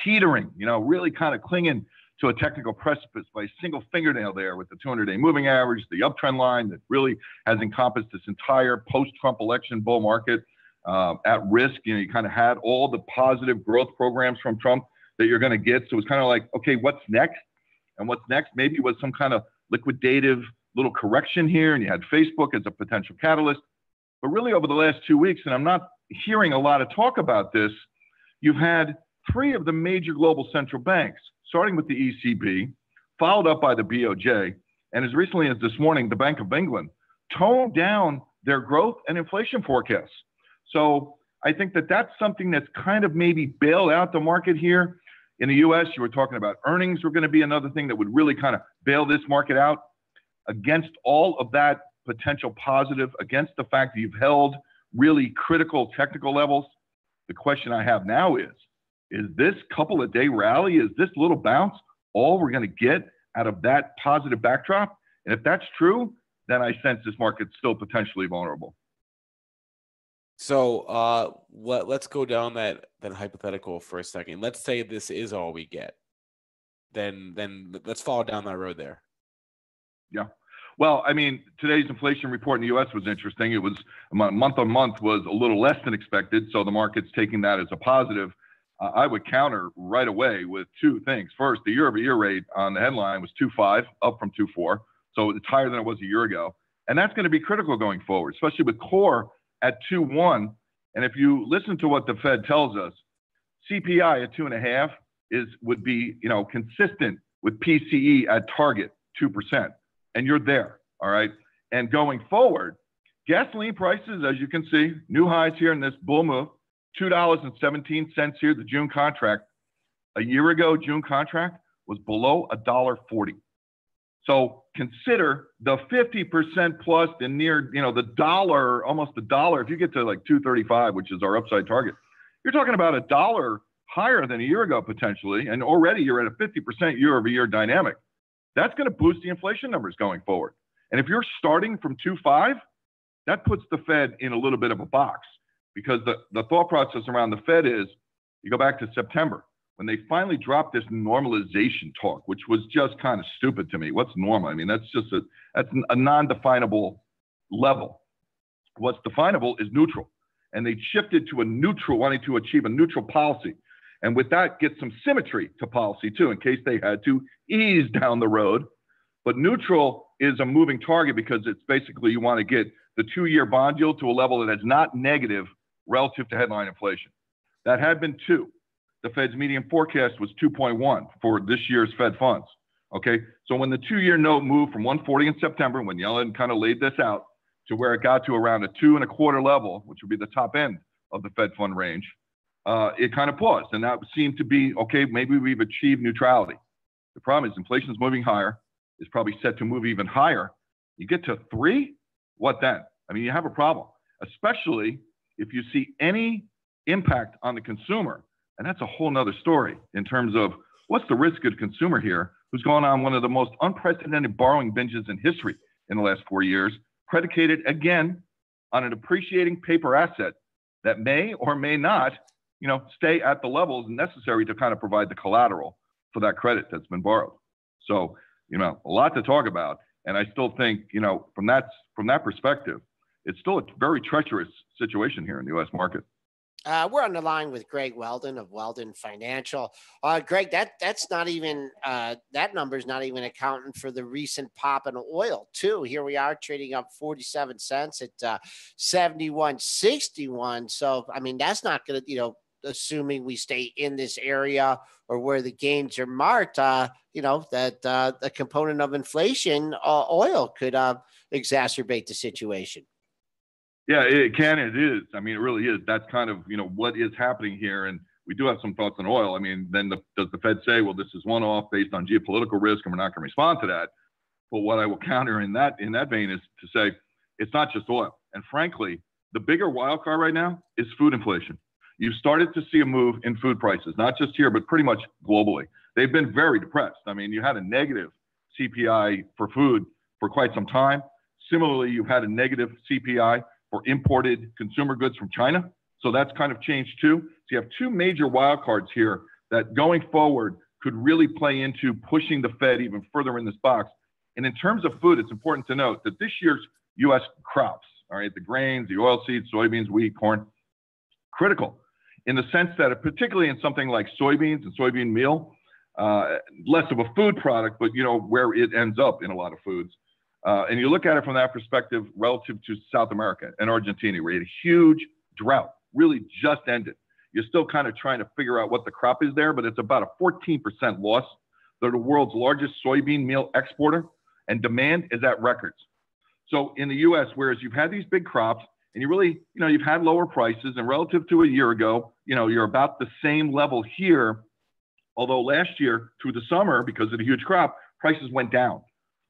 Speaker 5: teetering, really kind of clinging to a technical precipice by a single fingernail there with the 200-day moving average, the uptrend line that really has encompassed this entire post-Trump election bull market at risk. You kind of had all the positive growth programs from Trump that you're going to get. So it's kind of like, okay, what's next? And what's next maybe was some kind of liquidative little correction here, and you had Facebook as a potential catalyst. But really over the last 2 weeks, and I'm not hearing a lot of talk about this, you've had three of the major global central banks, starting with the ECB, followed up by the BOJ, and as recently as this morning, the Bank of England toned down their growth and inflation forecasts. So I think that that's something that's kind of maybe bailed out the market here. In the U.S., you were talking about earnings were going to be another thing that would really kind of bail this market out. Against all of that potential positive, against the fact that you've held really critical technical levels, the question I have now is this couple of day rally, is this little bounce all we're going to get out of that positive backdrop? And if that's true, then I sense this market's still potentially vulnerable.
Speaker 4: So let's go down that hypothetical for a second. Let's say this is all we get. Then let's follow down that road there.
Speaker 5: Yeah. Well, I mean, today's inflation report in the U.S. was interesting. It was month on month was a little less than expected. So the market's taking that as a positive. I would counter right away with two things. First, the year-over-year rate on the headline was 2.5, up from 2.4. So it's higher than it was a year ago. And that's going to be critical going forward, especially with core at 2.1. And if you listen to what the Fed tells us, CPI at 2.5 would be, consistent with PCE at target 2%. And you're there, all right? And going forward, gasoline prices, as you can see, new highs here in this bull move, $2.17 here, the June contract. A year ago, June contract was below $1.40. So consider the 50% plus and near, the dollar, almost $1. If you get to like 2.35, which is our upside target, you're talking about $1 higher than a year ago potentially, and already you're at a 50% year-over-year dynamic. That's going to boost the inflation numbers going forward. And if you're starting from 2.5, that puts the Fed in a little bit of a box, because the thought process around the Fed is, you go back to September, when they finally dropped this normalization talk, which was just kind of stupid to me. What's normal? I mean, that's a non-definable level. What's definable is neutral. And they shifted to a neutral, wanting to achieve a neutral policy. And with that, get some symmetry to policy too, in case they had to ease down the road. But neutral is a moving target, because it's basically you want to get the 2-year bond yield to a level that is not negative relative to headline inflation. That had been 2. The Fed's median forecast was 2.1 for this year's Fed funds. Okay, so when the 2-year note moved from 140 in September, when Yellen kind of laid this out, to where it got to around a 2.25 level, which would be the top end of the Fed fund range, it kind of paused. And that seemed to be, okay, maybe we've achieved neutrality. The problem is inflation is moving higher. It's probably set to move even higher. You get to 3, what then? I mean, you have a problem, especially if you see any impact on the consumer. And that's a whole nother story in terms of what's the risk of the consumer here, who's going on one of the most unprecedented borrowing binges in history in the last 4 years, predicated again on an appreciating paper asset that may or may not, stay at the levels necessary to kind of provide the collateral for that credit that's been borrowed. So, a lot to talk about. And I still think, from that perspective, it's still a very treacherous situation here in the U.S. market.
Speaker 2: We're on the line with Greg Weldon of Weldon Financial. Greg, that's not even that number's not even accounting for the recent pop in oil too. Here we are trading up 47 cents at 71.61. So I mean, that's not going to assuming we stay in this area or where the gains are marked, that a component of inflation, oil could exacerbate the situation.
Speaker 5: Yeah, it can. It is. I mean, it really is. That's kind of, what is happening here. And we do have some thoughts on oil. I mean, then does the Fed say, well, this is one-off based on geopolitical risk and we're not going to respond to that? But what I will counter in that vein is to say it's not just oil. And frankly, the bigger wild card right now is food inflation. You've started to see a move in food prices, not just here, but pretty much globally. They've been very depressed. I mean, you had a negative CPI for food for quite some time. Similarly, you've had a negative CPI for imported consumer goods from China. So that's kind of changed too. So you have two major wild cards here that going forward could really play into pushing the Fed even further in this box. And in terms of food, it's important to note that this year's U.S. crops, all right, the grains, the oilseeds, soybeans, wheat, corn, critical in the sense that particularly in something like soybeans and soybean meal, less of a food product, but where it ends up in a lot of foods. And you look at it from that perspective relative to South America and Argentina, where you had a huge drought, really just ended. You're still kind of trying to figure out what the crop is there, but it's about a 14% loss. They're the world's largest soybean meal exporter, and demand is at records. So in the U.S., whereas you've had these big crops, and you really, you've had lower prices, and relative to a year ago, you're about the same level here. Although last year through the summer, because of the huge crop, prices went down.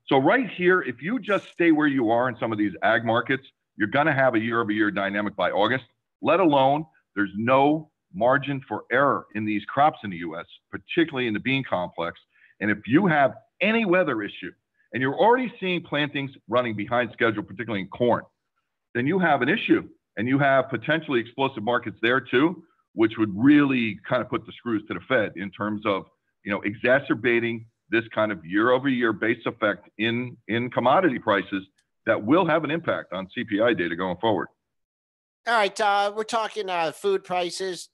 Speaker 5: So right here, if you just stay where you are in some of these ag markets, you're going to have a year-over-year dynamic by August, let alone there's no margin for error in these crops in the U.S., particularly in the bean complex. And if you have any weather issue, and you're already seeing plantings running behind schedule, particularly in corn, then you have an issue, and you have potentially explosive markets there too, which would really kind of put the screws to the Fed in terms of, exacerbating this kind of year-over-year base effect in commodity prices that will have an impact on CPI data going forward.
Speaker 2: All right, we're talking food prices.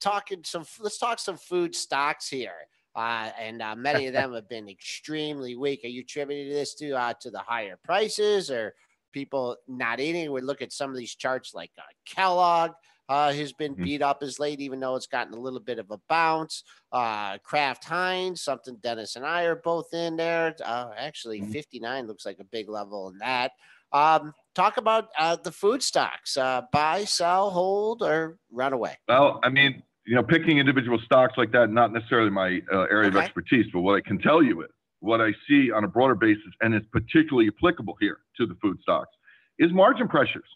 Speaker 2: Let's talk some food stocks here, and many of them have been extremely weak. Are you attributing this to the higher prices or people not eating? We look at some of these charts like Kellogg has been beat up as late, even though it's gotten a little bit of a bounce. Kraft Heinz, something Dennis and I are both in there. Actually, 59 looks like a big level in that. Talk about the food stocks. Buy, sell, hold, or run away.
Speaker 5: Well, I mean, picking individual stocks like that, not necessarily my area of expertise, but what I can tell you is what I see on a broader basis, and it's particularly applicable here to the food stocks, is margin pressures.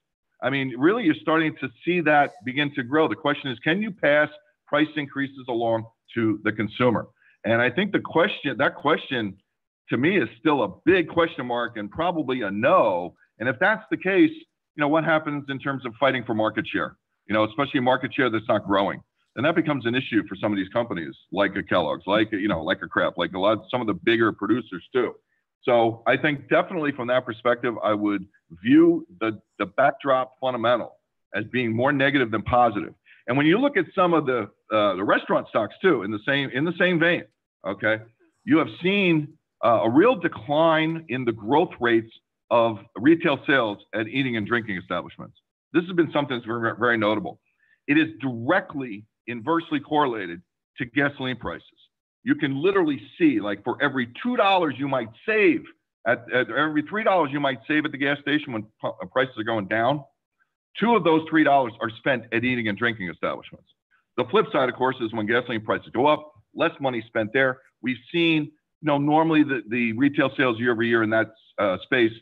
Speaker 5: I mean, really, you're starting to see that begin to grow. The question is, can you pass price increases along to the consumer? And I think that question to me is still a big question mark and probably a no. And if that's the case, what happens in terms of fighting for market share? Especially market share that's not growing. Then that becomes an issue for some of these companies like a Kellogg's, like a Kraft, like some of the bigger producers too. So I think definitely from that perspective, I would view the backdrop fundamental as being more negative than positive. And when you look at some of the restaurant stocks too, in the same vein, okay, you have seen a real decline in the growth rates of retail sales at eating and drinking establishments. This has been something that's very, very notable. It is directly inversely correlated to gasoline prices. You can literally see, like, for every $2 you might save at every $3 you might save at the gas station when prices are going down, 2 of those $3 are spent at eating and drinking establishments. The flip side, of course, is when gasoline prices go up, less money spent there. We've seen, normally the retail sales year over year in that space,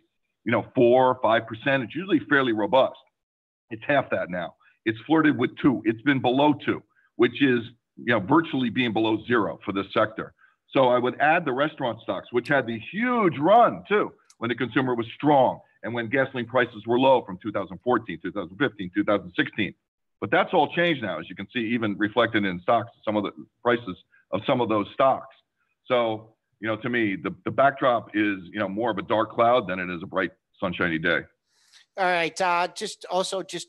Speaker 5: 4 or 5%. It's usually fairly robust. It's half that now. It's flirted with 2. It's been below 2, which is virtually being below 0 for this sector. So I would add the restaurant stocks, which had the huge run too when the consumer was strong and when gasoline prices were low from 2014, 2015, 2016. But that's all changed now, as you can see, even reflected in stocks, some of the prices of some of those stocks. So, to me, the backdrop is, more of a dark cloud than it is a bright, sunshiny day.
Speaker 2: All right. Just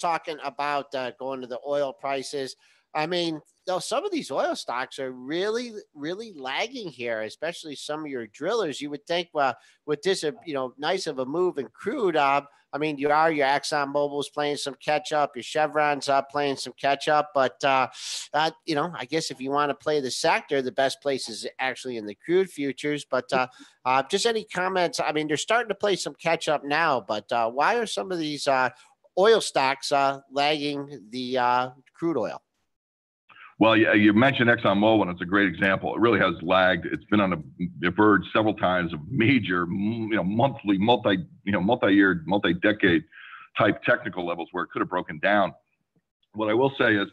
Speaker 2: talking about going to the oil prices. I mean, though some of these oil stocks are really, really lagging here, especially some of your drillers. You would think, well, with this, nice of a move in crude, I mean, your Exxon Mobil's playing some catch up, your Chevron's playing some catch up, but I guess if you want to play the sector, the best place is actually in the crude futures. But just any comments? I mean, they're starting to play some catch up now, but why are some of these oil stocks lagging the crude oil?
Speaker 5: Well, you mentioned ExxonMobil, and it's a great example. It really has lagged. It's been on the verge several times of major, monthly, multi-year, multi-decade type technical levels where it could have broken down. What I will say is,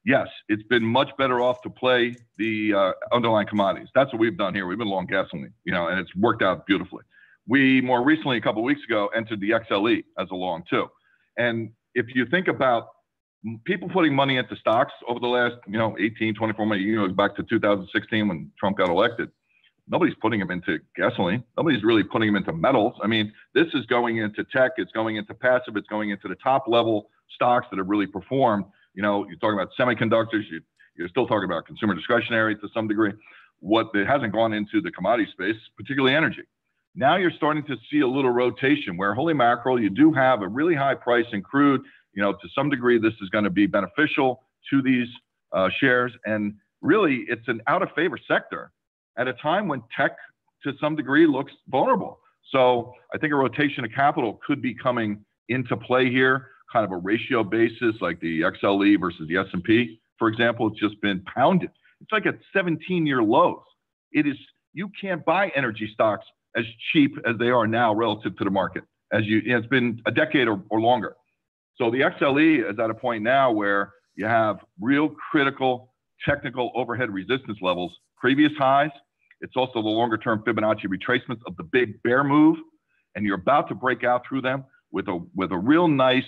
Speaker 5: yes, it's been much better off to play the underlying commodities. That's what we've done here. We've been long gasoline, and it's worked out beautifully. We more recently, a couple of weeks ago, entered the XLE as a long too. And if you think about people putting money into stocks over the last, 18, 24 months, back to 2016 when Trump got elected, nobody's putting them into gasoline. Nobody's really putting them into metals. I mean, this is going into tech. It's going into passive. It's going into the top level stocks that have really performed. You're talking about semiconductors. You're still talking about consumer discretionary to some degree. What it hasn't gone into the commodity space, particularly energy. Now you're starting to see a little rotation where, holy mackerel, you do have a really high price in crude. To some degree, this is going to be beneficial to these shares. And really, it's an out of favor sector at a time when tech, to some degree, looks vulnerable. So I think a rotation of capital could be coming into play here, kind of a ratio basis, like the XLE versus the S&P, for example. It's just been pounded. It's like at 17-year lows. You can't buy energy stocks as cheap as they are now relative to the market. It's been a decade or longer. So the XLE is at a point now where you have real critical technical overhead resistance levels, previous highs. It's also the longer-term Fibonacci retracements of the big bear move, and you're about to break out through them with a real nice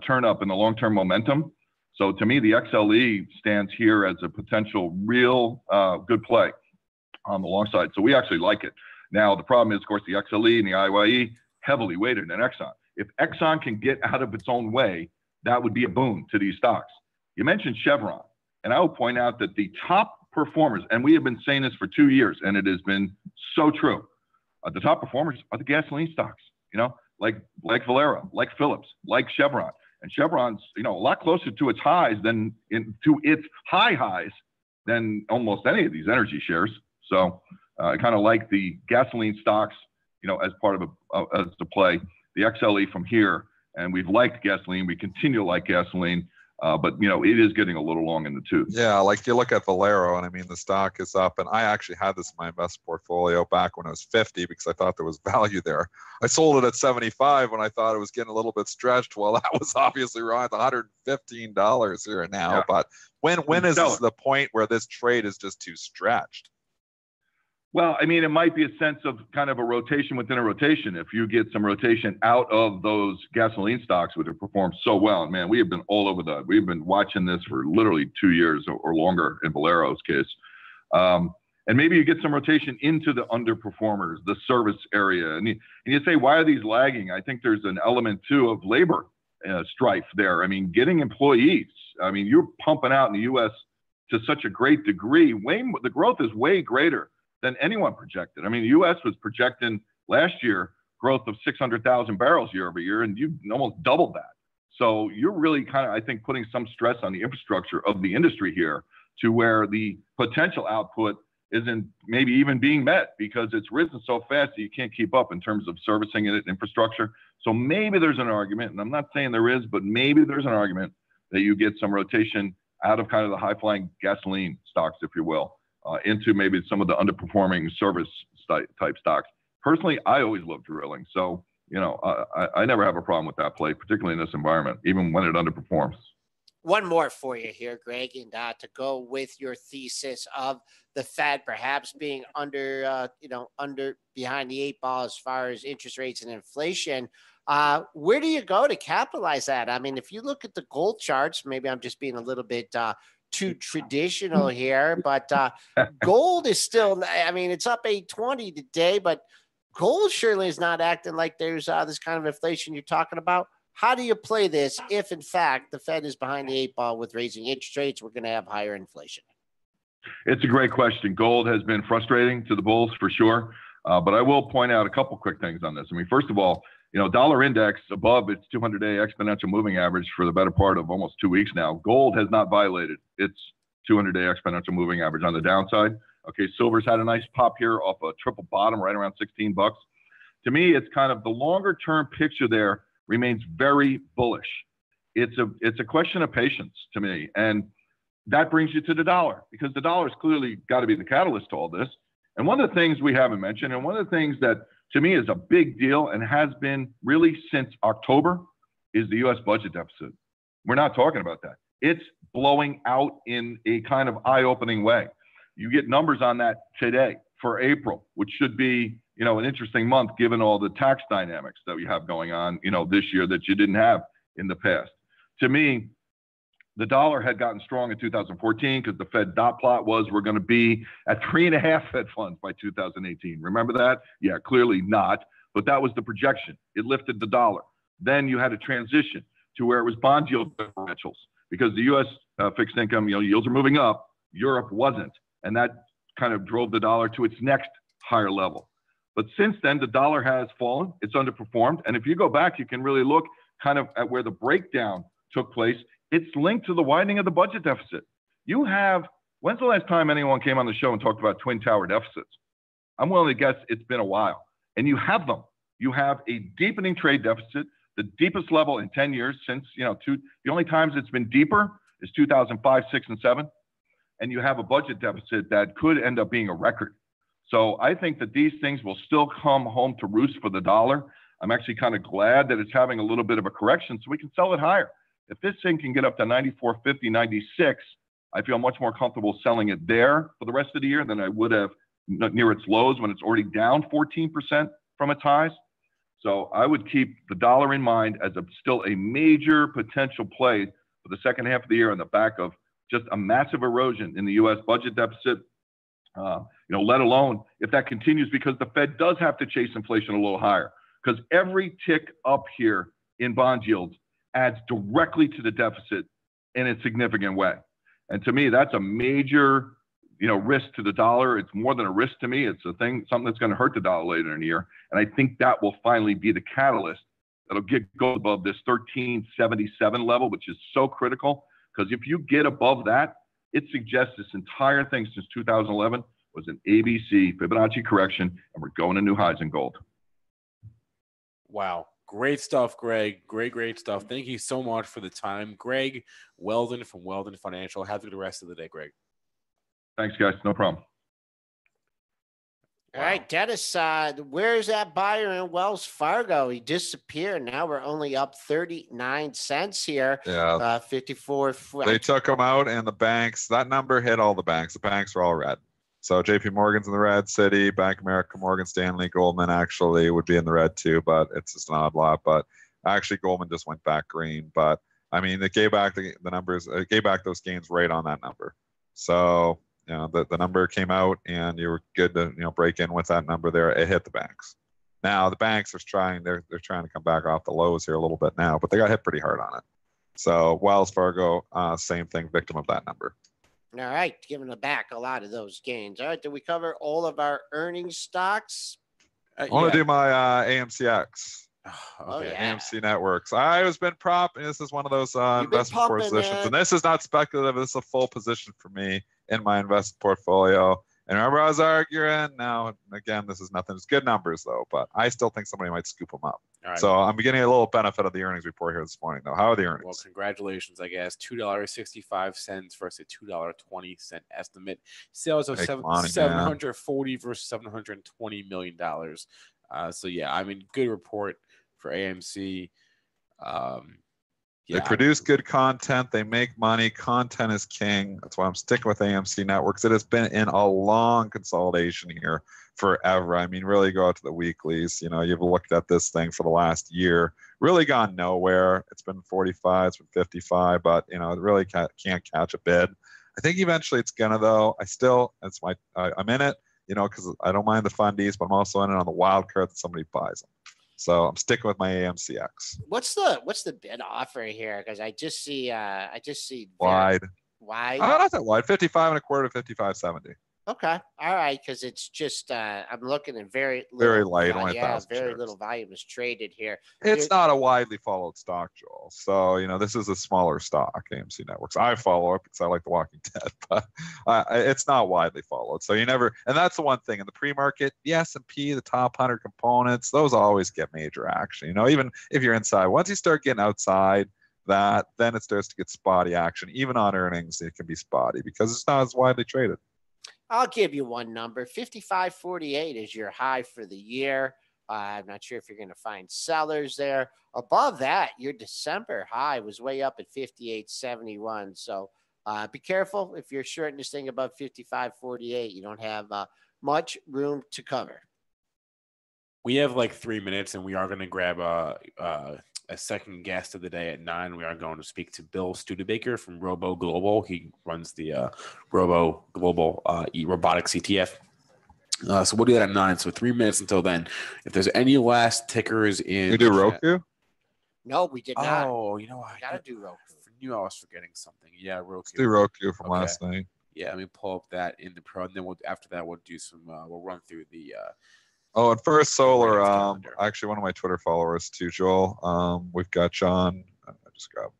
Speaker 5: turn up in the long-term momentum. So to me, the XLE stands here as a potential real good play on the long side. So we actually like it. Now, the problem is, of course, the XLE and the IYE heavily weighted in Exxon. If Exxon can get out of its own way, that would be a boon to these stocks. You mentioned Chevron, and I will point out that the top performers, and we have been saying this for 2 years, and it has been so true. The top performers are the gasoline stocks, like Valero, like Phillips, like Chevron. And Chevron's, a lot closer to its highs to its high highs than almost any of these energy shares. So I kind of like the gasoline stocks, as part of as a play. The XLE from here, and we've liked gasoline. We continue to like gasoline, but it is getting a little long in the tooth.
Speaker 3: Yeah, like you look at Valero, and I mean the stock is up, and I actually had this in my investment portfolio back when it was 50 because I thought there was value there. I sold it at 75 when I thought it was getting a little bit stretched. Well, that was obviously wrong at $115 here and now. Yeah. But when is this the point where this trade is just too stretched?
Speaker 5: Well, I mean, it might be a sense of kind of a rotation within a rotation. If you get some rotation out of those gasoline stocks, which have performed so well, and man, we have been all over that. We've been watching this for literally 2 years or longer in Valero's case. And maybe you get some rotation into the underperformers, the service area. And you say, why are these lagging? I think there's an element, too, of labor strife there. I mean, getting employees. I mean, you're pumping out in the U.S. to such a great degree. The growth is way greater than anyone projected. I mean, the U.S. was projecting last year growth of 600,000 barrels year over year, and you almost doubled that. So you're really kind of, I think, putting some stress on the infrastructure of the industry here to where the potential output isn't maybe even being met because it's risen so fast that you can't keep up in terms of servicing it infrastructure. So maybe there's an argument, and I'm not saying there is, but maybe there's an argument that you get some rotation out of kind of the high-flying gasoline stocks, if you will, into maybe some of the underperforming service type stocks. Personally, I always love drilling. So, I never have a problem with that play, particularly in this environment, even when it underperforms.
Speaker 2: One more for you here, Greg, and to go with your thesis of the Fed perhaps being under behind the 8 ball as far as interest rates and inflation. Where do you go to capitalize that? I mean, if you look at the gold charts, maybe I'm just being a little bit too traditional here, but gold is still, I mean, it's up 820 today, but gold surely is not acting like there's this kind of inflation you're talking about. How do you play this if, in fact, the Fed is behind the 8 ball with raising interest rates? We're going to have higher inflation.
Speaker 5: It's a great question. Gold has been frustrating to the bulls for sure. But I will point out a couple quick things on this. I mean, first of all, dollar index above its 200-day exponential moving average for the better part of almost 2 weeks now. Gold has not violated its 200-day exponential moving average on the downside. Okay, silver's had a nice pop here off a triple bottom right around $16. To me, it's kind of the longer-term picture there remains very bullish. It's a question of patience to me, and that brings you to the dollar, because the dollar's clearly got to be the catalyst to all this. And one of the things we haven't mentioned, and one of the things that to me is a big deal and has been really since October, is the U.S. budget deficit. We're not talking about that. It's blowing out in a kind of eye-opening way. You get numbers on that today for April, which should be, an interesting month given all the tax dynamics that we have going on, this year that you didn't have in the past. To me, the dollar had gotten strong in 2014 because the Fed dot plot was we're going to be at 3.5 Fed funds by 2018. Remember that? Yeah, clearly not. But that was the projection. It lifted the dollar. Then you had a transition to where it was bond yield differentials because the U.S. Fixed income yields are moving up. Europe wasn't. And that kind of drove the dollar to its next higher level. But since then, the dollar has fallen. It's underperformed. And if you go back, you can really look kind of at where the breakdown took place. It's linked to the widening of the budget deficit. When's the last time anyone came on the show and talked about twin tower deficits? I'm willing to guess it's been a while. And you have them. You have a deepening trade deficit, the deepest level in 10 years since, the only times it's been deeper is 2005, 6, and 7. And you have a budget deficit that could end up being a record. So I think that these things will still come home to roost for the dollar. I'm actually kind of glad that it's having a little bit of a correction so we can sell it higher. If this thing can get up to 94.50, 96, I feel much more comfortable selling it there for the rest of the year than I would have near its lows when it's already down 14% from its highs. So I would keep the dollar in mind as still a major potential play for the second half of the year on the back of just a massive erosion in the U.S. budget deficit. Let alone if that continues, because the Fed does have to chase inflation a little higher, because every tick up here in bond yields adds directly to the deficit in a significant way. And to me, that's a major, risk to the dollar. It's more than a risk to me. It's something that's going to hurt the dollar later in the year. And I think that will finally be the catalyst that'll go above this 1377 level, which is so critical. Because if you get above that, it suggests this entire thing since 2011 was an ABC Fibonacci correction, and we're going to new highs in gold.
Speaker 4: Wow. Great stuff, Greg. Great stuff. Thank you so much for the time. Greg Weldon from Weldon Financial. Have a good rest of the day, Greg.
Speaker 5: Thanks, guys. No problem.
Speaker 2: All right, Dennis, where's that buyer in Wells Fargo? He disappeared. Now we're only up 39 cents here.
Speaker 3: Yeah.
Speaker 2: 54.
Speaker 3: They took them out, and the banks, that number hit all the banks. The banks were all red. So JP Morgan's in the red, Citi, Bank of America, Morgan Stanley, Goldman actually would be in the red too, but it's just an odd lot. But actually Goldman just went back green. But I mean, it gave back the numbers, it gave back those gains right on that number. So, the number came out and you were good to, break in with that number there. It hit the banks. Now the banks are they're trying to come back off the lows here a little bit now, but they got hit pretty hard on it. So Wells Fargo, same thing, victim of that number.
Speaker 2: All right, giving back a lot of those gains. All right, did we cover all of our earnings stocks?
Speaker 3: I want to do my AMCX.
Speaker 2: Oh, yeah.
Speaker 3: AMC Networks. I was been propping. This is one of those investment positions, and this is not speculative. This is a full position for me in my investment portfolio. And remember, I was arguing. Now, again, this is nothing. It's good numbers though, but I still think somebody might scoop them up.
Speaker 4: All right.
Speaker 3: So I'm getting a little benefit of the earnings report here this morning, though. How are the earnings?
Speaker 4: Well, congratulations, I guess. $2.65 versus a $2.20 estimate. Sales of $740 versus $720 million. So yeah, I mean, good report for AMC.
Speaker 3: They produce good content. They make money. Content is king. That's why I'm sticking with AMC Networks. It has been in a long consolidation here forever. I mean, really go out to the weeklies. You've looked at this thing for the last year. Really gone nowhere. It's been 45. It's been 55. But, it really can't catch a bid. I think eventually it's going to, though. I'm in it, because I don't mind the fundies, but I'm also in it on the wild card that somebody buys them. So I'm sticking with my AMCX.
Speaker 2: What's the bid offer here? Because I just see
Speaker 3: Wide.
Speaker 2: wide.
Speaker 3: Oh, not that wide. 55 and a quarter to 55.70.
Speaker 2: Okay. All right. Because it's just, I'm looking at very
Speaker 3: light, only
Speaker 2: yeah,
Speaker 3: 1,000
Speaker 2: very
Speaker 3: shares.
Speaker 2: little volume is traded here.
Speaker 3: It's not a widely followed stock, Joel. So, this is a smaller stock, AMC Networks. I follow it because I like The Walking Dead, but it's not widely followed. So and that's the one thing in the pre-market, the S&P, the top 100 components, those always get major action. Even if you're inside, once you start getting outside that, then it starts to get spotty action. Even on earnings, it can be spotty because it's not as widely traded.
Speaker 2: I'll give you one number. 55.48 is your high for the year. I'm not sure if you're going to find sellers there. Above that, your December high was way up at 58.71. So be careful if you're shorting this thing above 55.48. You don't have much room to cover.
Speaker 4: We have like 3 minutes, and we are going to grab a second guest of the day at 9. We are going to speak to Bill Studebaker from Robo Global. He runs the Robo Global robotics ETF. So we'll do that at 9. So 3 minutes until then. If there's any last tickers in,
Speaker 3: We do Roku?
Speaker 2: No, we did not.
Speaker 4: Oh, you know what?
Speaker 2: I gotta do Roku.
Speaker 4: I knew I was forgetting something. Yeah, Roku.
Speaker 3: Let's do Roku from last night.
Speaker 4: Yeah, let me pull up that in the pro, and then after that we'll do some. We'll run through the.
Speaker 3: Oh, and First Solar,
Speaker 4: calendar.
Speaker 3: actually one of my Twitter followers too, Joel. We've got John. I just grabbed.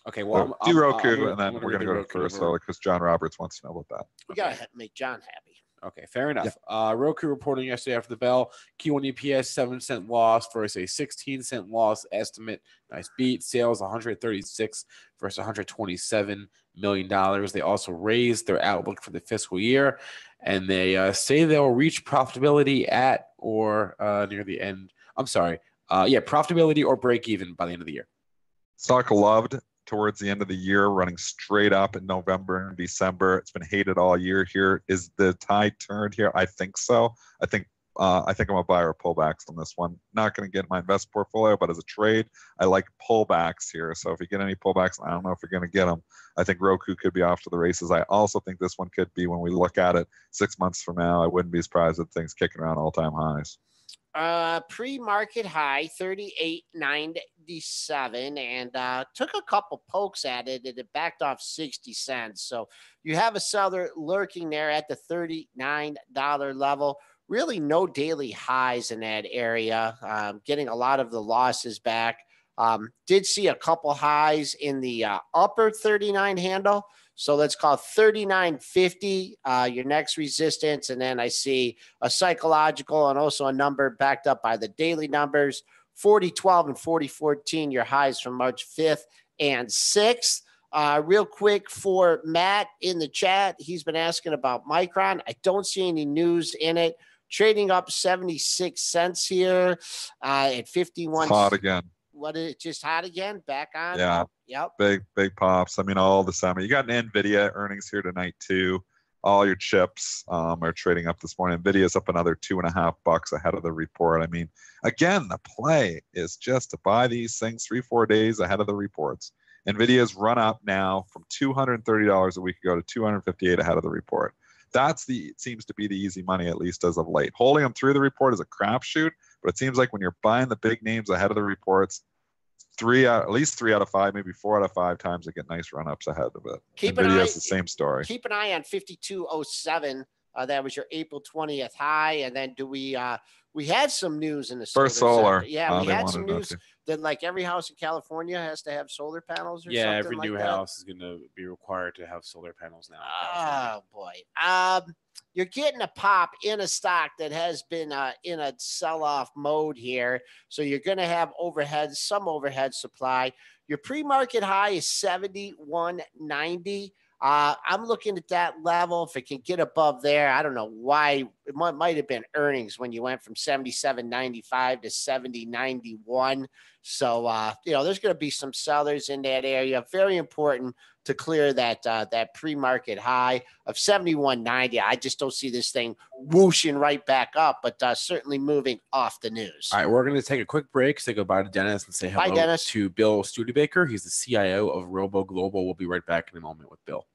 Speaker 4: Okay, well,
Speaker 3: do Roku, and then we're going to go to First Solar because John Roberts wants to know about that.
Speaker 2: We gotta make John happy.
Speaker 4: Okay, fair enough. Yeah. Roku reporting yesterday after the bell, Q1 EPS 7-cent loss versus a 16-cent loss estimate. Nice beat. Sales 136 versus 127 $1 million. They also raised their outlook for the fiscal year, and they say they'll reach profitability at or near the end. I'm sorry. Profitability or break even by the end of the year.
Speaker 3: Stock loved towards the end of the year, running straight up in November and December. It's been hated all year here. Is the tide turned here? I think so. I think I'm a buyer of pullbacks on this one. Not going to get my invest portfolio, but as a trade, I like pullbacks here. So if you get any pullbacks, I don't know if you're going to get them. I think Roku could be off to the races. I also think this one could be, when we look at it 6 months from now, I wouldn't be surprised if things kicking around all-time highs.
Speaker 2: Pre-market high 38.97, and took a couple pokes at it, and it backed off 60 cents. So you have a seller lurking there at the $39 level. Really no daily highs in that area. Getting a lot of the losses back. Did see a couple highs in the upper 39 handle. So let's call 39.50 your next resistance. And then I see a psychological and also a number backed up by the daily numbers, 40.12 and 40.14, your highs from March 5th and 6th. Real quick for Matt in the chat, he's been asking about Micron. I don't see any news in it. Trading up 76 cents here at 51.
Speaker 3: It's hot again.
Speaker 2: What is it? Just hot again? Back on?
Speaker 3: Yeah.
Speaker 2: Yep.
Speaker 3: Big pops. I mean, all the summer. You got an NVIDIA earnings here tonight too. All your chips are trading up this morning. NVIDIA's up another $2.50 ahead of the report. I mean, again, the play is just to buy these things 3-4 days ahead of the reports. NVIDIA's run up now from $230 a week ago to $258 ahead of the report. It seems to be the easy money, at least as of late. Holding them through the report is a crapshoot, but it seems like when you're buying the big names ahead of the reports, at least 3 out of 5, maybe 4 out of 5 times they get nice run-ups ahead of it. NVIDIA's the same story.
Speaker 2: Keep an eye on 52.07. That was your April 20th high. And then we had some news in the
Speaker 3: First Solar.
Speaker 2: Yeah, we had some news that like every house in California has to have solar panels or something.
Speaker 4: Yeah, every
Speaker 2: like
Speaker 4: new
Speaker 2: that.
Speaker 4: House is going to be required to have solar panels now.
Speaker 2: Oh, boy. You're getting a pop in a stock that has been in a sell-off mode here. So you're going to have some overhead supply. Your pre-market high is 71.90. I'm looking at that level. If it can get above there, I don't know why. It might have been earnings when you went from 77.95 to 70.91. So, there's going to be some sellers in that area. Very important to clear that pre-market high of 71.90. I just don't see this thing whooshing right back up, but certainly moving off the news.
Speaker 4: All right, we're going to take a quick break, say goodbye to Dennis, and say hello to Bill Studebaker. He's the CIO of Robo Global. We'll be right back in a moment with Bill.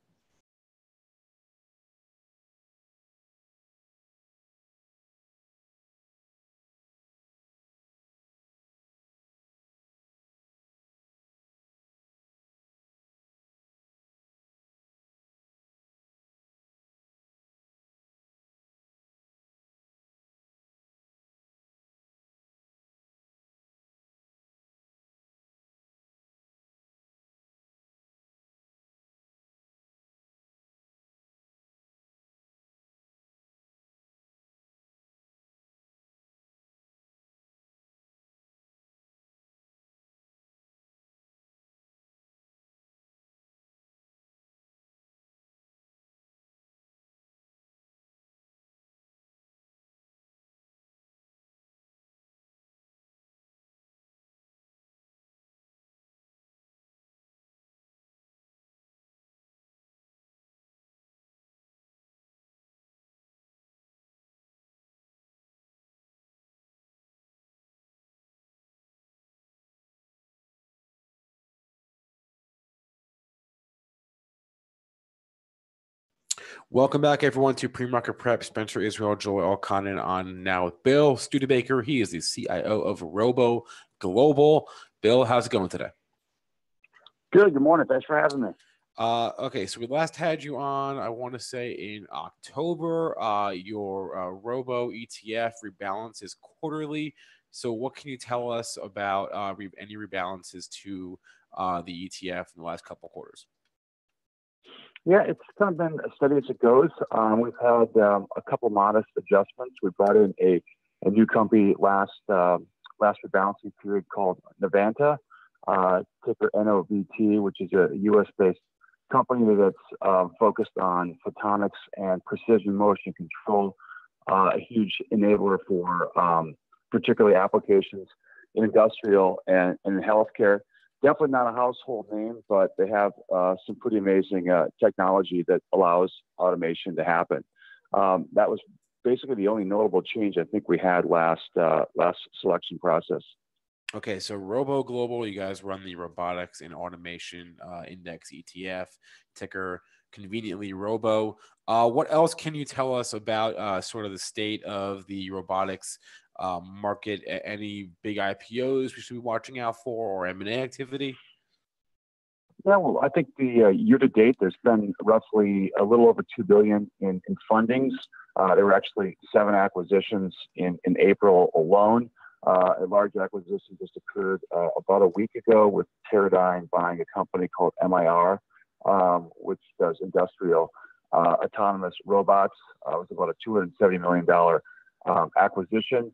Speaker 4: Welcome back, everyone, to PreMarket Prep. Spencer Israel, Joel Elconin on now with Bill Studebaker. He is the CIO of Robo Global. Bill, how's it going today?
Speaker 6: Good. Good morning. Thanks for having me.
Speaker 4: Okay, so we last had you on, I want to say in October. Your Robo ETF rebalances quarterly. So what can you tell us about any rebalances to the ETF in the last couple of quarters?
Speaker 6: Yeah, it's kind of been as steady as it goes. We've had a couple modest adjustments. We brought in a new company last rebalancing period called Novanta, ticker NOVT, which is a U.S.-based company that's focused on photonics and precision motion control, a huge enabler for particularly applications in industrial and in healthcare. Definitely not a household name, but they have some pretty amazing technology that allows automation to happen. That was basically the only notable change I think we had last selection process.
Speaker 4: Okay, so Robo Global, you guys run the Robotics and Automation Index ETF, ticker conveniently Robo. What else can you tell us about sort of the state of the robotics market? Any big IPOs we should be watching out for, or M&A activity?
Speaker 6: Yeah, well, I think the year to date, there's been roughly a little over $2 billion in fundings. There were actually 7 acquisitions in April alone. A large acquisition just occurred about a week ago with Teradyne buying a company called MIR, which does industrial autonomous robots. It was about a $270 million acquisition.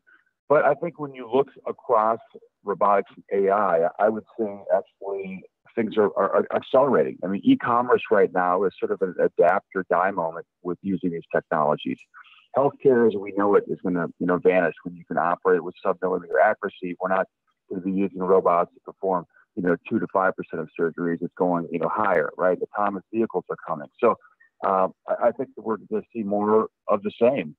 Speaker 6: But I think when you look across robotics and AI, I would say actually things are accelerating. I mean, e-commerce right now is sort of an adapt or die moment with using these technologies. Healthcare, as we know it, is going to vanish when you can operate with sub-millimeter accuracy. We're not going to be using robots to perform 2 to 5% of surgeries. It's going higher, right? Autonomous vehicles are coming. So I think that we're going to see more of the same.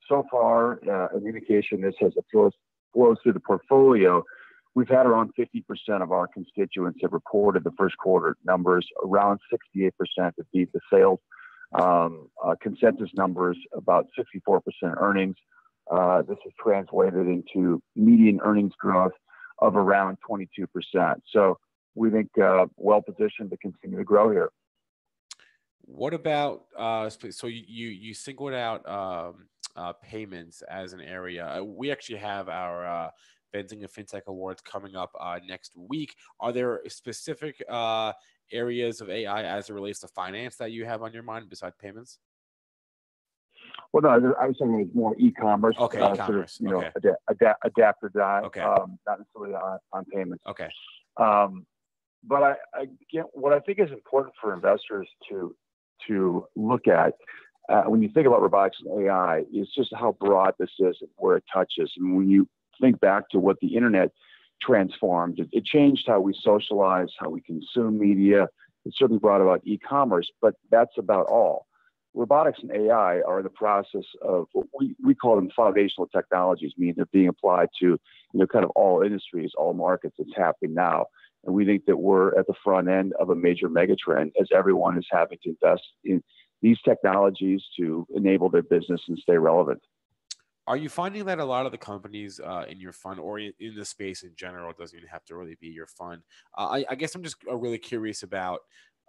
Speaker 6: So far, an indication this has flows through the portfolio. We've had around 50% of our constituents have reported the first quarter numbers, around 68% have beat the sales consensus numbers, about 64% earnings. This is translated into median earnings growth of around 22%. So we think well positioned to continue to grow here.
Speaker 4: What about so you singled out payments as an area? We actually have our Benzinga FinTech Awards coming up next week. Are there specific areas of AI as it relates to finance that you have on your mind besides payments?
Speaker 6: Well, no, I was saying it's more e-commerce.
Speaker 4: Okay, e-commerce.
Speaker 6: Sort of, adapt or die.
Speaker 4: Okay.
Speaker 6: Not necessarily on payments.
Speaker 4: Okay.
Speaker 6: But I get what I think is important for investors to look at when you think about robotics and AI is just how broad this is and where it touches. And when you think back to what the internet transformed, it changed how we socialize, how we consume media. It certainly brought about e-commerce, but that's about all. Robotics and AI are in the process of what we call them foundational technologies, meaning they're being applied to kind of all industries, all markets. It's happening now. And we think that we're at the front end of a major megatrend as everyone is having to invest in these technologies to enable their business and stay relevant.
Speaker 4: Are you finding that a lot of the companies in your fund or in the space in general, it doesn't even have to really be your fund? I guess I'm just really curious about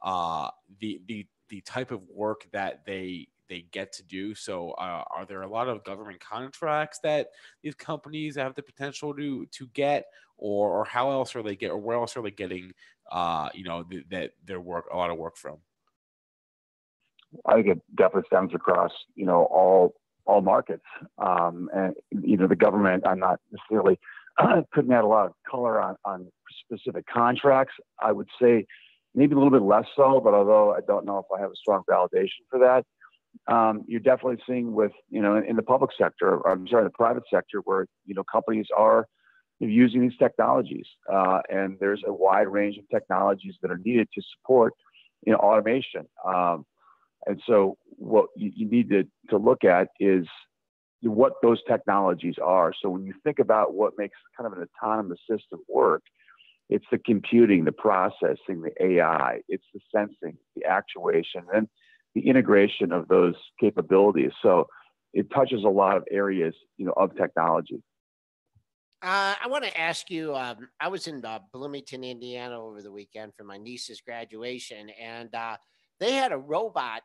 Speaker 4: the type of work that they get to do. So are there a lot of government contracts that these companies have the potential to get, or how else are they where else are they getting that their work, a lot of work from?
Speaker 6: I think it definitely stems across all markets, and the government. I'm not necessarily couldn't add a lot of color on specific contracts. I would say maybe a little bit less so, but although I don't know if I have a strong validation for that, you're definitely seeing with in the public sector, or I'm sorry, the private sector, where companies are using these technologies, and there's a wide range of technologies that are needed to support automation. And so what you need to look at is what those technologies are. So when you think about what makes kind of an autonomous system work, it's the computing, the processing, the AI, it's the sensing, the actuation, and the integration of those capabilities. So it touches a lot of areas, of technology.
Speaker 2: I want to ask you, I was in Bloomington, Indiana over the weekend for my niece's graduation, and they had a robot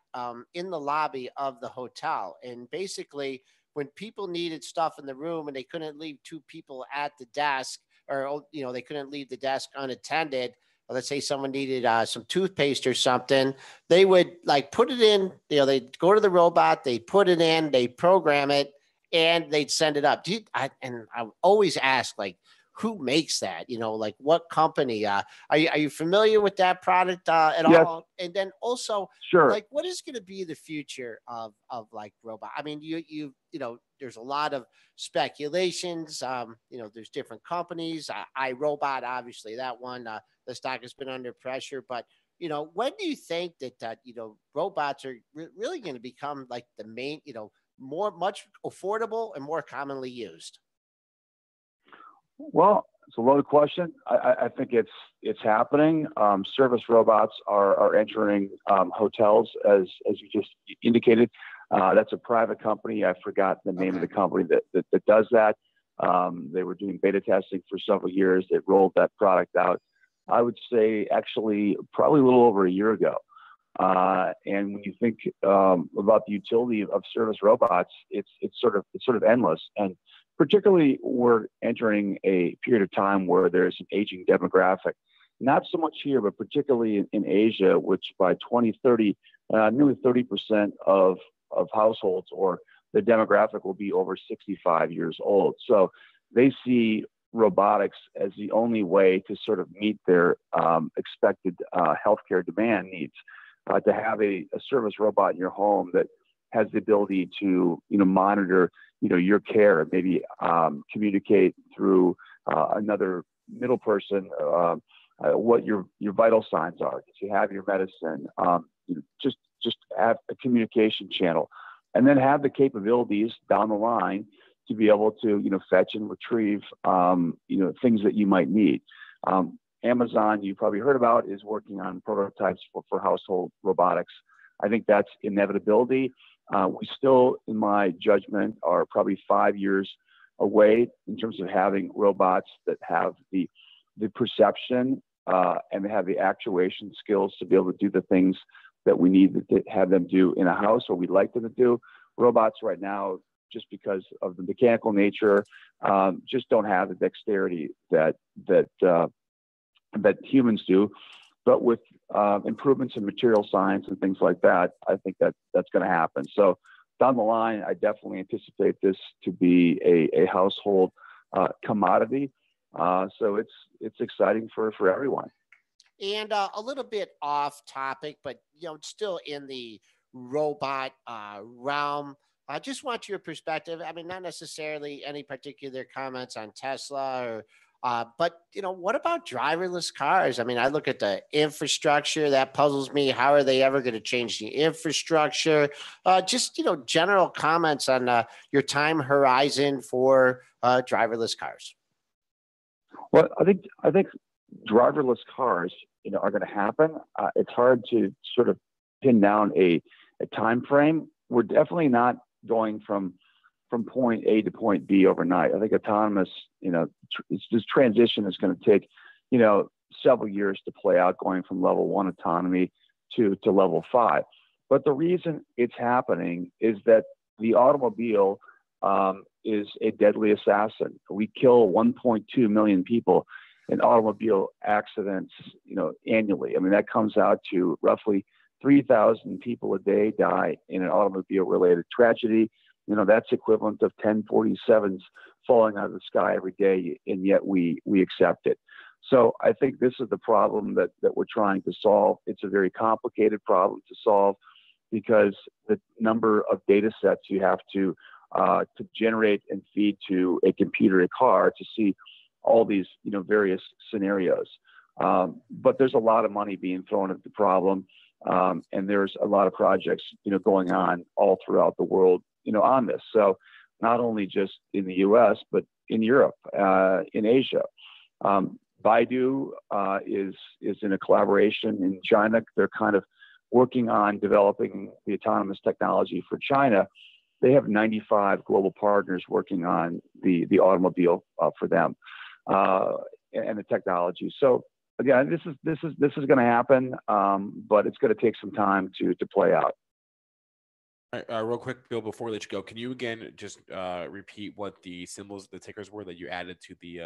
Speaker 2: in the lobby of the hotel. And basically, when people needed stuff in the room and they couldn't leave two people at the desk, or, they couldn't leave the desk unattended, let's say someone needed some toothpaste or something, they would put it in, they'd go to the robot, they put it in, they program it, and they'd send it up. And I always ask, who makes that? What company? Are you familiar with that product at
Speaker 6: Yes.
Speaker 2: all? And then also,
Speaker 6: Sure.
Speaker 2: what is going to be the future of robot? I mean, there's a lot of speculations. There's different companies. iRobot, obviously, that one, the stock has been under pressure. But when do you think that robots are really going to become the main, much affordable and more commonly used?
Speaker 6: Well, it's a loaded question. I think it's happening. Service robots are entering hotels, as you just indicated. That's a private company. I forgot the name of the company that does that. They were doing beta testing for several years. They rolled that product out, I would say, actually, probably a little over a year ago. And when you think about the utility of service robots, it's sort of endless. And particularly, we're entering a period of time where there's an aging demographic. Not so much here, but particularly in Asia, which by 2030, nearly 30% of households or the demographic will be over 65 years old. So they see robotics as the only way to sort of meet their expected healthcare demand needs. To have a service robot in your home that has the ability to, monitor, your care, maybe communicate through another middle person what your vital signs are. That you have your medicine, just have a communication channel, and then have the capabilities down the line to be able to, fetch and retrieve, things that you might need. Amazon, you probably heard about, is working on prototypes for household robotics. I think that's inevitability. We still, in my judgment, are probably 5 years away in terms of having robots that have the perception and they have the actuation skills to be able to do the things that we need to have them do in a house, or we'd like them to do. Robots right now, just because of the mechanical nature, just don't have the dexterity that humans do. But with improvements in material science and things like that, I think that's going to happen. So down the line, I definitely anticipate this to be a household commodity. So it's exciting for everyone.
Speaker 2: And a little bit off topic, but still in the robot realm. I just want your perspective. I mean, not necessarily any particular comments on Tesla or. But, what about driverless cars? I mean, I look at the infrastructure that puzzles me. How are they ever going to change the infrastructure? Just, general comments on your time horizon for driverless cars.
Speaker 6: Well, I think driverless cars, are going to happen. It's hard to sort of pin down a time frame. We're definitely not going from point A to point B overnight. I think autonomous, this transition is going to take, several years to play out, going from level 1 autonomy to level 5. But the reason it's happening is that the automobile is a deadly assassin. We kill 1.2 million people in automobile accidents, annually. I mean, that comes out to roughly 3,000 people a day die in an automobile-related tragedy. That's equivalent of 1047s falling out of the sky every day, and yet we accept it. So I think this is the problem that we're trying to solve. It's a very complicated problem to solve because the number of data sets you have to generate and feed to a computer, a car, to see all these various scenarios. But there's a lot of money being thrown at the problem, and there's a lot of projects going on all throughout the world on this. So not only just in the U.S., but in Europe, in Asia. Baidu is in a collaboration in China. They're kind of working on developing the autonomous technology for China. They have 95 global partners working on the automobile for them and the technology. So again, this is going to happen, but it's going to take some time to play out.
Speaker 4: All right, real quick, Bill, before we let you go, can you again just repeat what the symbols, the tickers were that you added to the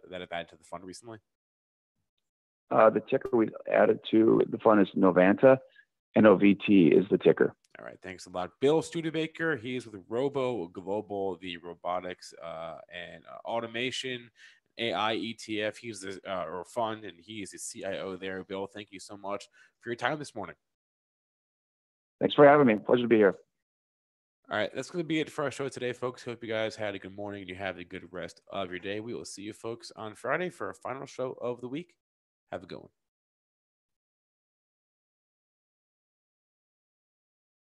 Speaker 4: that have added to the fund recently?
Speaker 6: The ticker we added to the fund is Novanta. NOVT is the ticker.
Speaker 4: All right, thanks a lot. Bill Studebaker, he's with Robo Global, the robotics and automation AI ETF. He's the or fund, and he's the CIO there. Bill, thank you so much for your time this morning.
Speaker 6: Thanks for having me. Pleasure to be here.
Speaker 4: All right, that's going to be it for our show today, folks. Hope you guys had a good morning and you have a good rest of your day. We will see you folks on Friday for our final show of the week. Have a good one.